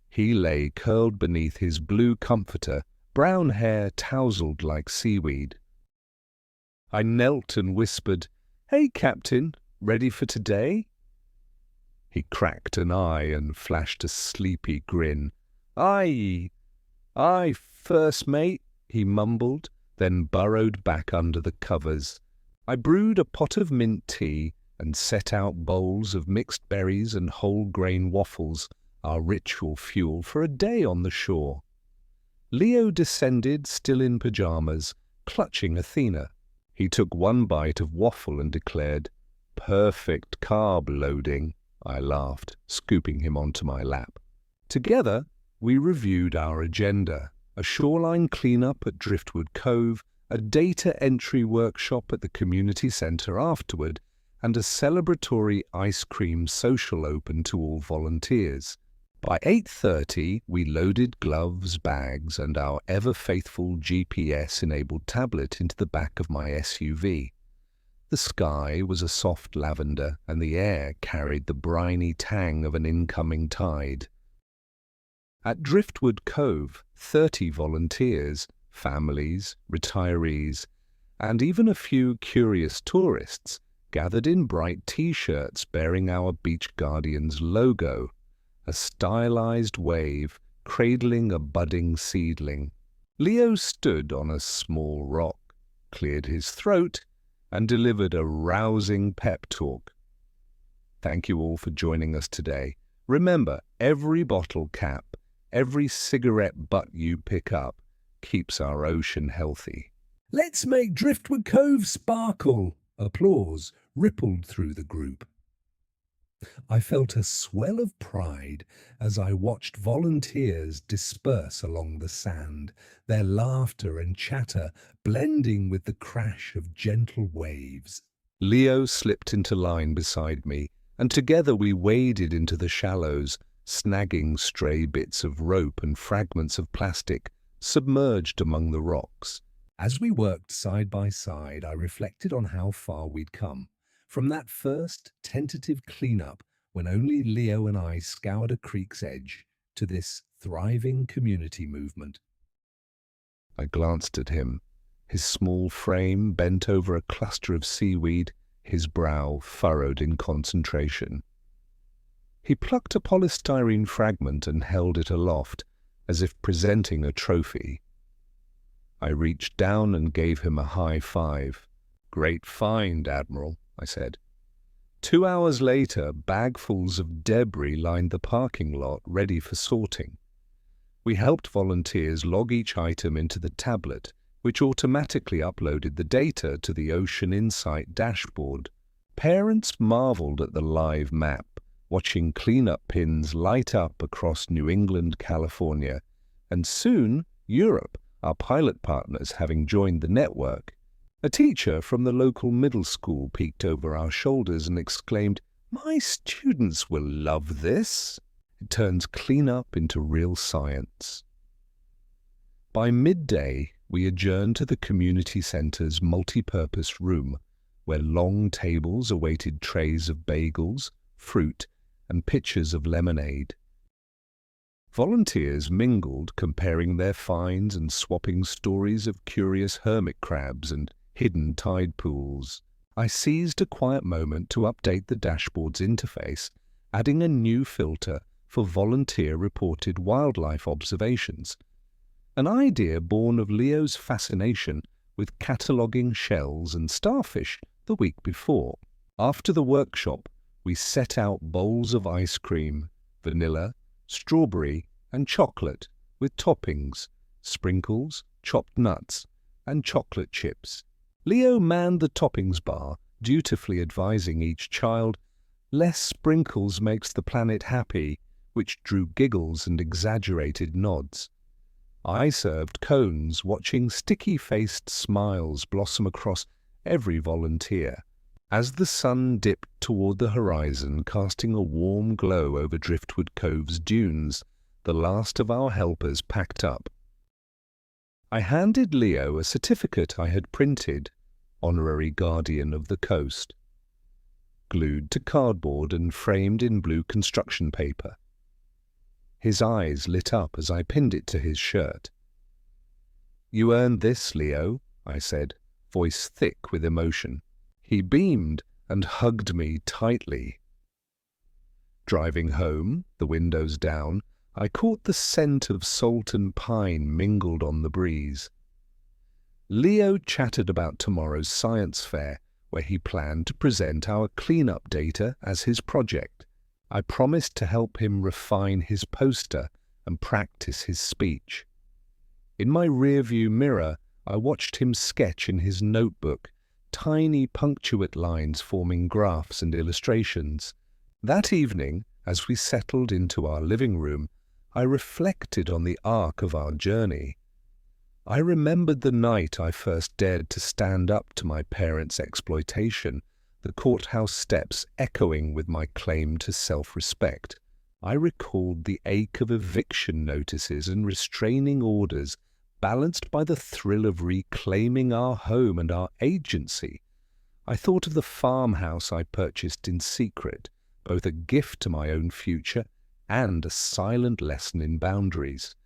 He lay curled beneath his blue comforter, brown hair tousled like seaweed. I knelt and whispered, "Hey, Captain, ready for today?" He cracked an eye and flashed a sleepy grin. Aye, first mate," he mumbled, then burrowed back under the covers. I brewed a pot of mint tea and set out bowls of mixed berries and whole-grain waffles, our ritual fuel for a day on the shore. Leo descended, still in pyjamas, clutching Athena. He took one bite of waffle and declared, "Perfect carb loading." I laughed, scooping him onto my lap. Together, we reviewed our agenda: a shoreline cleanup at Driftwood Cove, a data entry workshop at the community centre afterward, and a celebratory ice cream social open to all volunteers. By 8:30, we loaded gloves, bags, and our ever-faithful GPS-enabled tablet into the back of my SUV. The sky was a soft lavender, and the air carried the briny tang of an incoming tide. At Driftwood Cove, 30 volunteers, families, retirees, and even a few curious tourists gathered in bright T-shirts bearing our Beach Guardians logo, a stylized wave cradling a budding seedling. Leo stood on a small rock, cleared his throat, and delivered a rousing pep talk. "Thank you all for joining us today. Remember, every bottle cap, every cigarette butt you pick up keeps our ocean healthy." Let's make Driftwood Cove sparkle! Applause rippled through the group. I felt a swell of pride as I watched volunteers disperse along the sand, their laughter and chatter blending with the crash of gentle waves. Leo slipped into line beside me, and together we waded into the shallows, snagging stray bits of rope and fragments of plastic submerged among the rocks. As we worked side by side, I reflected on how far we'd come. From that first tentative cleanup, when only Leo and I scoured a creek's edge, to this thriving community movement. I glanced at him, his small frame bent over a cluster of seaweed, his brow furrowed in concentration. He plucked a polystyrene fragment and held it aloft, as if presenting a trophy. I reached down and gave him a high five. "Great find, Admiral," I said. 2 hours later, bagfuls of debris lined the parking lot, ready for sorting. We helped volunteers log each item into the tablet, which automatically uploaded the data to the Ocean Insight dashboard. Parents marveled at the live map, watching cleanup pins light up across New England, California, and soon Europe, our pilot partners having joined the network. A teacher from the local middle school peeked over our shoulders and exclaimed, "My students will love this." It turns cleanup into real science. By midday, we adjourned to the community center's multi-purpose room, where long tables awaited trays of bagels, fruit, and pitchers of lemonade. Volunteers mingled, comparing their finds and swapping stories of curious hermit crabs and hidden tide pools. I seized a quiet moment to update the dashboard's interface, adding a new filter for volunteer-reported wildlife observations, an idea born of Leo's fascination with cataloguing shells and starfish the week before. After the workshop, we set out bowls of ice cream, vanilla, strawberry and chocolate with toppings, sprinkles, chopped nuts and chocolate chips. Leo manned the toppings bar, dutifully advising each child, "Less sprinkles makes the planet happy," which drew giggles and exaggerated nods. I served cones, watching sticky-faced smiles blossom across every volunteer. As the sun dipped toward the horizon, casting a warm glow over Driftwood Cove's dunes, the last of our helpers packed up. I handed Leo a certificate I had printed, Honorary Guardian of the Coast, glued to cardboard and framed in blue construction paper. His eyes lit up as I pinned it to his shirt. "You earned this, Leo," I said, voice thick with emotion. He beamed and hugged me tightly. Driving home, the windows down, I caught the scent of salt and pine mingled on the breeze. Leo chattered about tomorrow's science fair, where he planned to present our cleanup data as his project. I promised to help him refine his poster and practice his speech. In my rearview mirror, I watched him sketch in his notebook, tiny punctuate lines forming graphs and illustrations. That evening, as we settled into our living room, I reflected on the arc of our journey. I remembered the night I first dared to stand up to my parents' exploitation, the courthouse steps echoing with my claim to self-respect. I recalled the ache of eviction notices and restraining orders, balanced by the thrill of reclaiming our home and our agency. I thought of the farmhouse I purchased in secret, both a gift to my own future and a silent lesson in boundaries.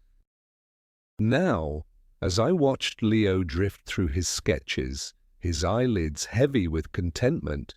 Now, as I watched Leo drift through his sketches, his eyelids heavy with contentment,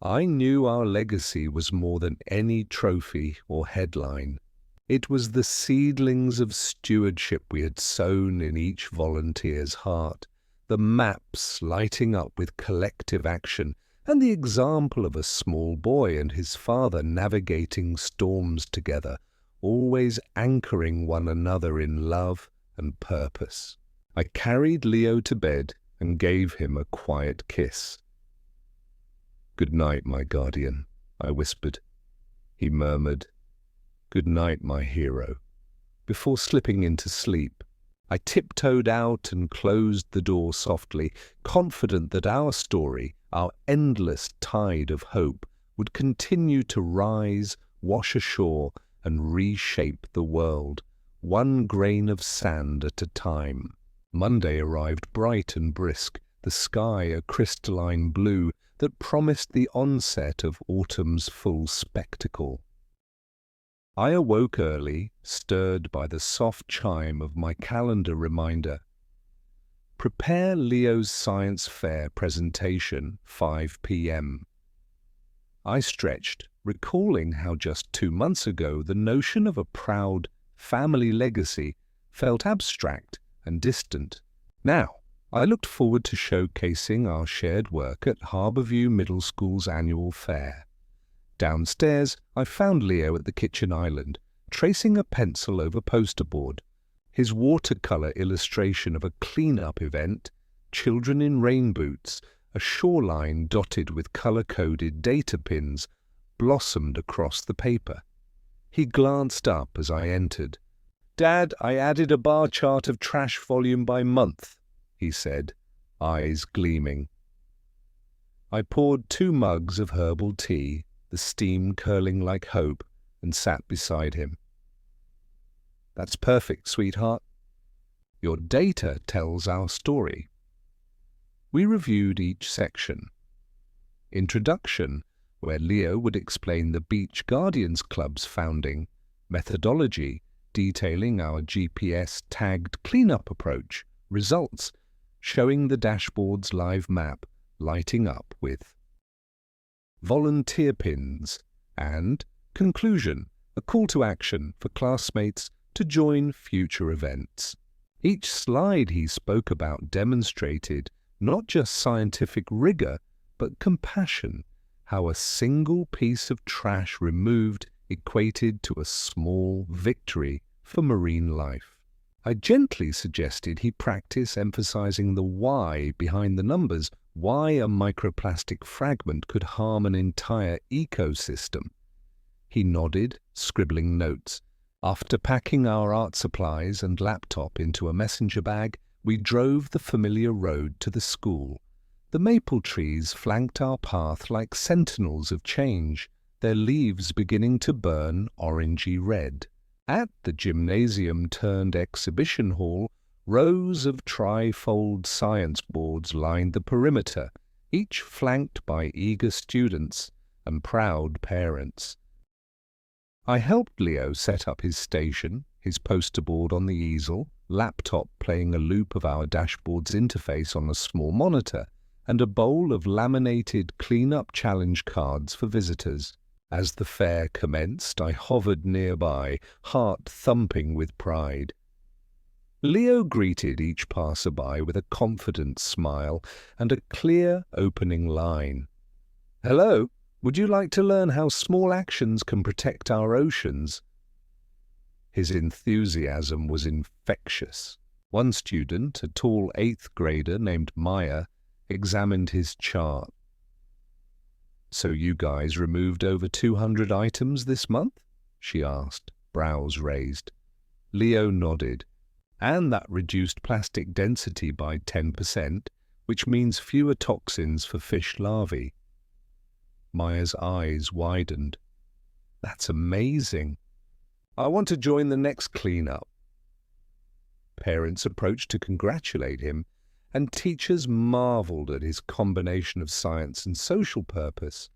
I knew our legacy was more than any trophy or headline. It was the seedlings of stewardship we had sown in each volunteer's heart, the maps lighting up with collective action, and the example of a small boy and his father navigating storms together, always anchoring one another in love and purpose. I carried Leo to bed and gave him a quiet kiss. "Good night, my guardian," I whispered. He murmured, "Good night, my hero," before slipping into sleep. I tiptoed out and closed the door softly, confident that our story, our endless tide of hope, would continue to rise, wash ashore, and reshape the world, one grain of sand at a time. Monday arrived bright and brisk, the sky a crystalline blue that promised the onset of autumn's full spectacle. I awoke early, stirred by the soft chime of my calendar reminder. Prepare Leo's science fair presentation, 5 p.m. I stretched, recalling how just 2 months ago the notion of a proud family legacy felt abstract and distant. Now, I looked forward to showcasing our shared work at Harborview Middle School's annual fair. Downstairs, I found Leo at the kitchen island, tracing a pencil over poster board. His watercolor illustration of a clean-up event, children in rain boots, a shoreline dotted with color-coded data pins, blossomed across the paper. He glanced up as I entered. "Dad, I added a bar chart of trash volume by month," he said, eyes gleaming. I poured 2 mugs of herbal tea, the steam curling like hope, and sat beside him. "That's perfect, sweetheart. Your data tells our story." We reviewed each section. Introduction, where Leo would explain the Beach Guardians Club's founding, methodology, detailing our GPS-tagged cleanup approach. Results showing the dashboard's live map lighting up with volunteer pins, and conclusion, a call to action for classmates to join future events. Each slide he spoke about demonstrated not just scientific rigor, but compassion, how a single piece of trash removed equated to a small victory for marine life. I gently suggested he practice emphasizing the why behind the numbers, why a microplastic fragment could harm an entire ecosystem. He nodded, scribbling notes. After packing our art supplies and laptop into a messenger bag, we drove the familiar road to the school. The maple trees flanked our path like sentinels of change, their leaves beginning to burn orangey red. At the gymnasium-turned-exhibition hall, rows of tri-fold science boards lined the perimeter, each flanked by eager students and proud parents. I helped Leo set up his station, his poster board on the easel, laptop playing a loop of our dashboard's interface on a small monitor, and a bowl of laminated clean-up challenge cards for visitors. As the fair commenced, I hovered nearby, heart thumping with pride. Leo greeted each passerby with a confident smile and a clear opening line. "Hello, would you like to learn how small actions can protect our oceans?" His enthusiasm was infectious. One student, a tall 8th grader named Maya, examined his chart. "So you guys removed over 200 items this month?" she asked, brows raised. Leo nodded. "And that reduced plastic density by 10%, which means fewer toxins for fish larvae." Maya's eyes widened. "That's amazing. I want to join the next cleanup." Parents approached to congratulate him, and teachers marveled at his combination of science and social purpose.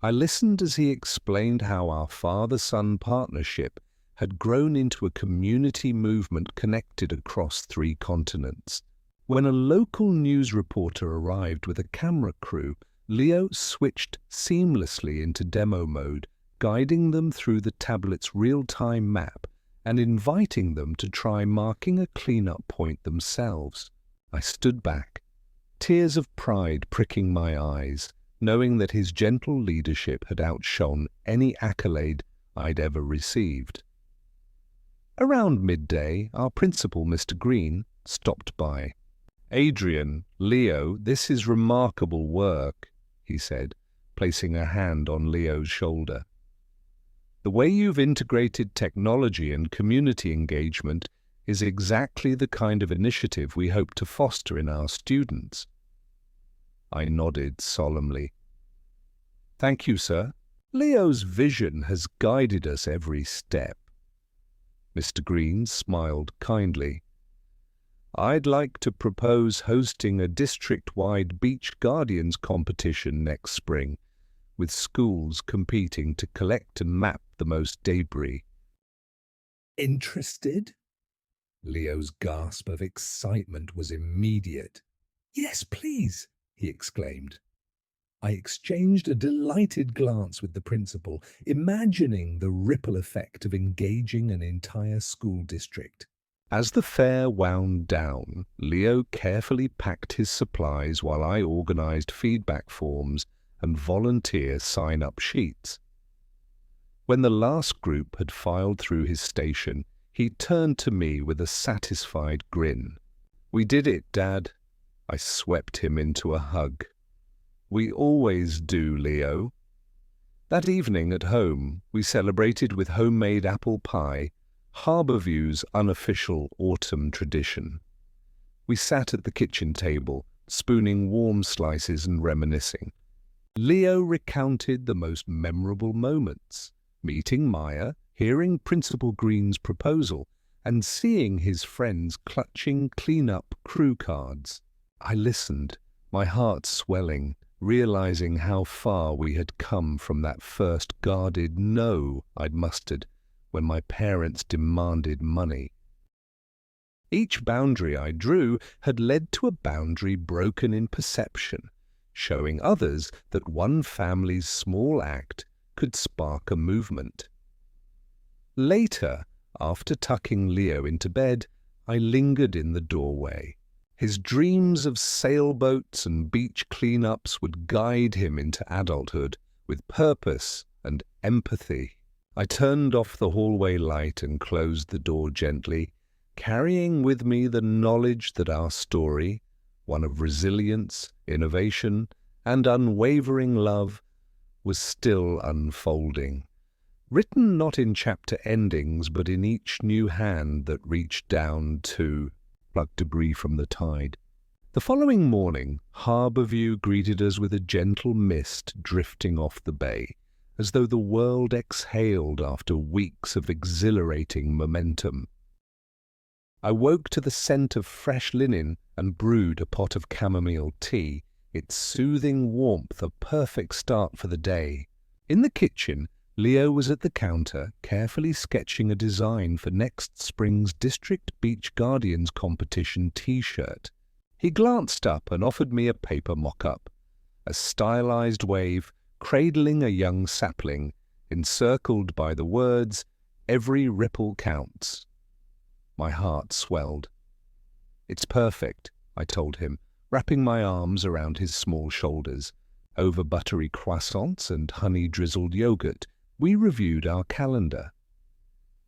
I listened as he explained how our father-son partnership had grown into a community movement connected across 3 continents. When a local news reporter arrived with a camera crew, Leo switched seamlessly into demo mode, guiding them through the tablet's real-time map and inviting them to try marking a cleanup point themselves. I stood back, tears of pride pricking my eyes, knowing that his gentle leadership had outshone any accolade I'd ever received. Around midday, our principal, Mr. Green, stopped by. "Adrian, Leo, this is remarkable work," he said, placing a hand on Leo's shoulder. "The way you've integrated technology and community engagement is exactly the kind of initiative we hope to foster in our students." I nodded solemnly. "Thank you, sir. Leo's vision has guided us every step." Mr. Green smiled kindly. "I'd like to propose hosting a district-wide Beach Guardians competition next spring, with schools competing to collect and map the most debris." "Interested?" Leo's gasp of excitement was immediate. "Yes, please," he exclaimed. I exchanged a delighted glance with the principal, imagining the ripple effect of engaging an entire school district. As the fair wound down, Leo carefully packed his supplies while I organized feedback forms and volunteer sign-up sheets. When the last group had filed through his station, he turned to me with a satisfied grin. "We did it, Dad." I swept him into a hug. "We always do, Leo." That evening at home, we celebrated with homemade apple pie, Harborview's unofficial autumn tradition. We sat at the kitchen table, spooning warm slices and reminiscing. Leo recounted the most memorable moments, meeting Maya, hearing Principal Green's proposal, and seeing his friends clutching clean-up crew cards. I listened, my heart swelling, realizing how far we had come from that first guarded no I'd mustered, when my parents demanded money. Each boundary I drew had led to a boundary broken in perception, showing others that one family's small act could spark a movement. Later, after tucking Leo into bed, I lingered in the doorway. His dreams of sailboats and beach cleanups would guide him into adulthood with purpose and empathy. I turned off the hallway light and closed the door gently, carrying with me the knowledge that our story, one of resilience, innovation, and unwavering love, was still unfolding. Written not in chapter endings, but in each new hand that reached down to pluck debris from the tide. The following morning, Harbourview greeted us with a gentle mist drifting off the bay, as though the world exhaled after weeks of exhilarating momentum. I woke to the scent of fresh linen and brewed a pot of chamomile tea, its soothing warmth a perfect start for the day. In the kitchen, Leo was at the counter, carefully sketching a design for next spring's District Beach Guardians competition T-shirt. He glanced up and offered me a paper mock-up, a stylized wave cradling a young sapling, encircled by the words, "Every ripple counts." My heart swelled. "It's perfect," I told him, wrapping my arms around his small shoulders. Over buttery croissants and honey-drizzled yogurt, we reviewed our calendar.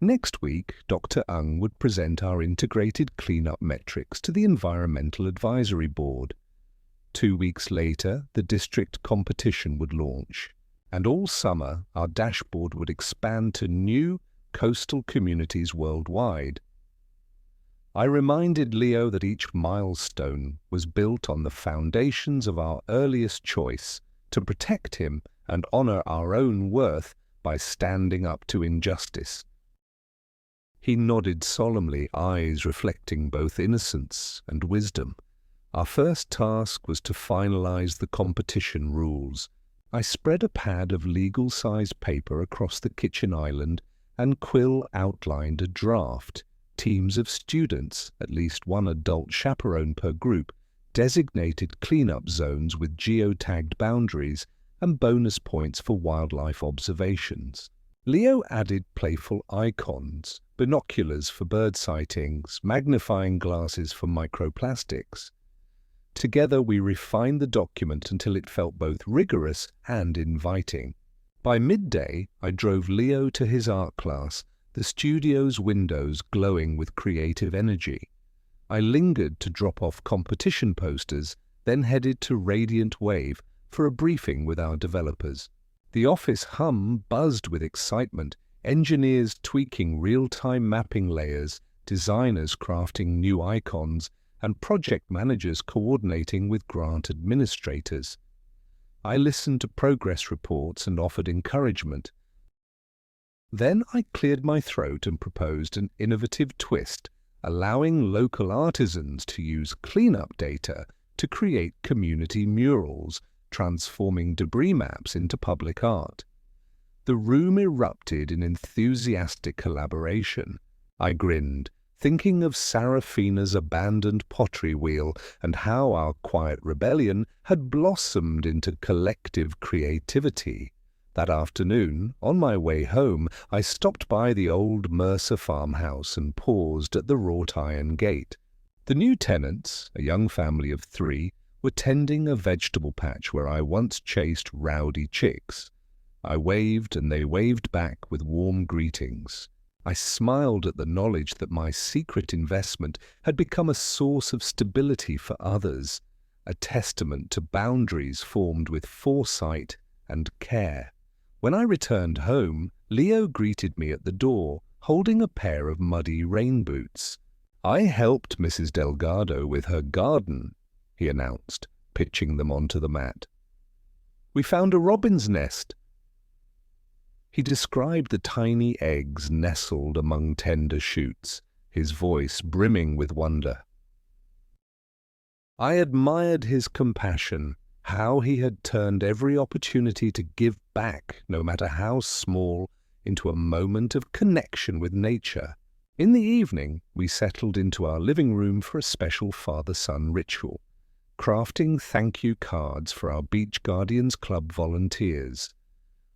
Next week, Dr. Ung would present our integrated cleanup metrics to the Environmental Advisory Board. 2 weeks later, the district competition would launch, and all summer our dashboard would expand to new coastal communities worldwide. I reminded Leo that each milestone was built on the foundations of our earliest choice to protect him and honor our own worth by standing up to injustice. He nodded solemnly, eyes reflecting both innocence and wisdom. Our first task was to finalize the competition rules. I spread a pad of legal-sized paper across the kitchen island, and Quill outlined a draft. Teams of students, at least one adult chaperone per group, designated cleanup zones with geotagged boundaries and bonus points for wildlife observations. Leo added playful icons, binoculars for bird sightings, magnifying glasses for microplastics. Together we refined the document until it felt both rigorous and inviting. By midday, I drove Leo to his art class, the studio's windows glowing with creative energy. I lingered to drop off competition posters, then headed to Radiant Wave for a briefing with our developers. The office buzzed with excitement, engineers tweaking real-time mapping layers, designers crafting new icons, and project managers coordinating with grant administrators. I listened to progress reports and offered encouragement. Then I cleared my throat and proposed an innovative twist, allowing local artisans to use cleanup data to create community murals, transforming debris maps into public art. The room erupted in enthusiastic collaboration. I grinned, thinking of Seraphina's abandoned pottery wheel and how our quiet rebellion had blossomed into collective creativity. That afternoon, on my way home, I stopped by the old Mercer farmhouse and paused at the wrought iron gate. The new tenants, a young family of 3, were tending a vegetable patch where I once chased rowdy chicks. I waved and they waved back with warm greetings. I smiled at the knowledge that my secret investment had become a source of stability for others, a testament to boundaries formed with foresight and care. When I returned home, Leo greeted me at the door, holding a pair of muddy rain boots. "I helped Mrs. Delgado with her garden," he announced, pitching them onto the mat. "We found a robin's nest." He described the tiny eggs nestled among tender shoots, his voice brimming with wonder. I admired his compassion, how he had turned every opportunity to give back, no matter how small, into a moment of connection with nature. In the evening, we settled into our living room for a special father-son ritual, crafting thank you cards for our Beach Guardians Club volunteers.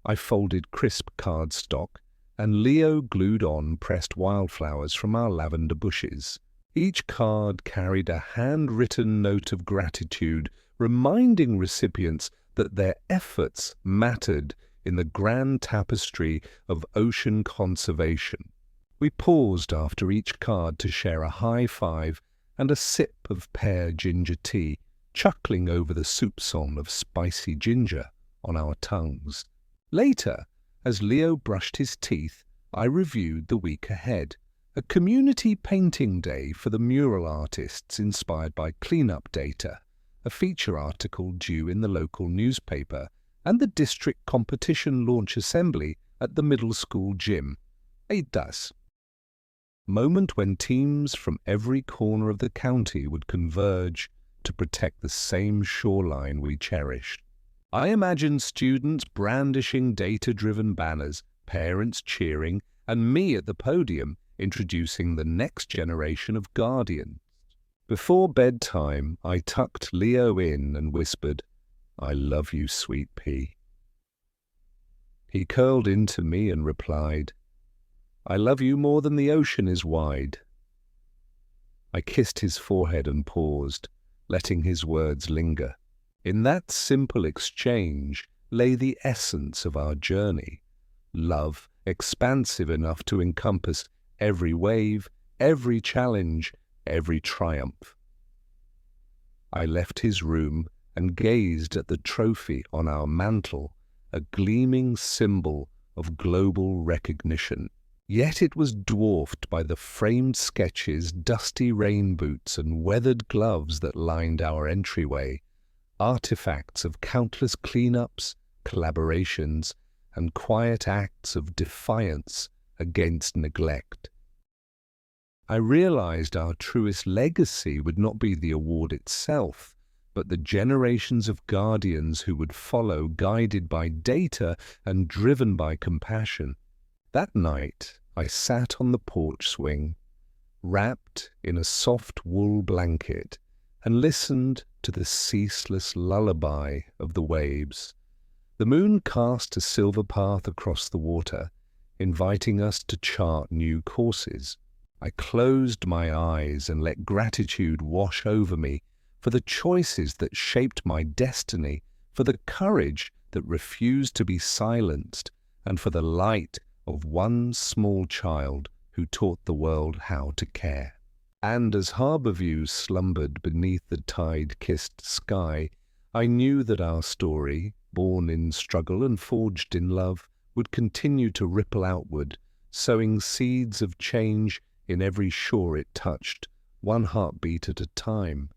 I folded crisp cardstock, and Leo glued on pressed wildflowers from our lavender bushes. Each card carried a handwritten note of gratitude, reminding recipients that their efforts mattered in the grand tapestry of ocean conservation. We paused after each card to share a high five and a sip of pear ginger tea, chuckling over the soupçon of spicy ginger on our tongues. Later, as Leo brushed his teeth, I reviewed the week ahead. A community painting day for the mural artists inspired by cleanup data, a feature article due in the local newspaper, and the district competition launch assembly at the middle school gym. It does. Moment when teams from every corner of the county would converge to protect the same shoreline we cherished. I imagined students brandishing data-driven banners, parents cheering, and me at the podium introducing the next generation of guardians. Before bedtime, I tucked Leo in and whispered, "I love you, sweet pea." He curled into me and replied, "I love you more than the ocean is wide." I kissed his forehead and paused, letting his words linger. In that simple exchange lay the essence of our journey. Love expansive enough to encompass every wave, every challenge, every triumph. I left his room and gazed at the trophy on our mantel, a gleaming symbol of global recognition. Yet it was dwarfed by the framed sketches, dusty rain boots, and weathered gloves that lined our entryway, artifacts of countless cleanups, collaborations, and quiet acts of defiance against neglect. I realized our truest legacy would not be the award itself, but the generations of guardians who would follow, guided by data and driven by compassion. That night, I sat on the porch swing, wrapped in a soft wool blanket, and listened to the ceaseless lullaby of the waves. The moon cast a silver path across the water, inviting us to chart new courses. I closed my eyes and let gratitude wash over me for the choices that shaped my destiny, for the courage that refused to be silenced, and for the light of one small child who taught the world how to care. And as harbour views slumbered beneath the tide-kissed sky, I knew that our story, born in struggle and forged in love, would continue to ripple outward, sowing seeds of change in every shore it touched, one heartbeat at a time.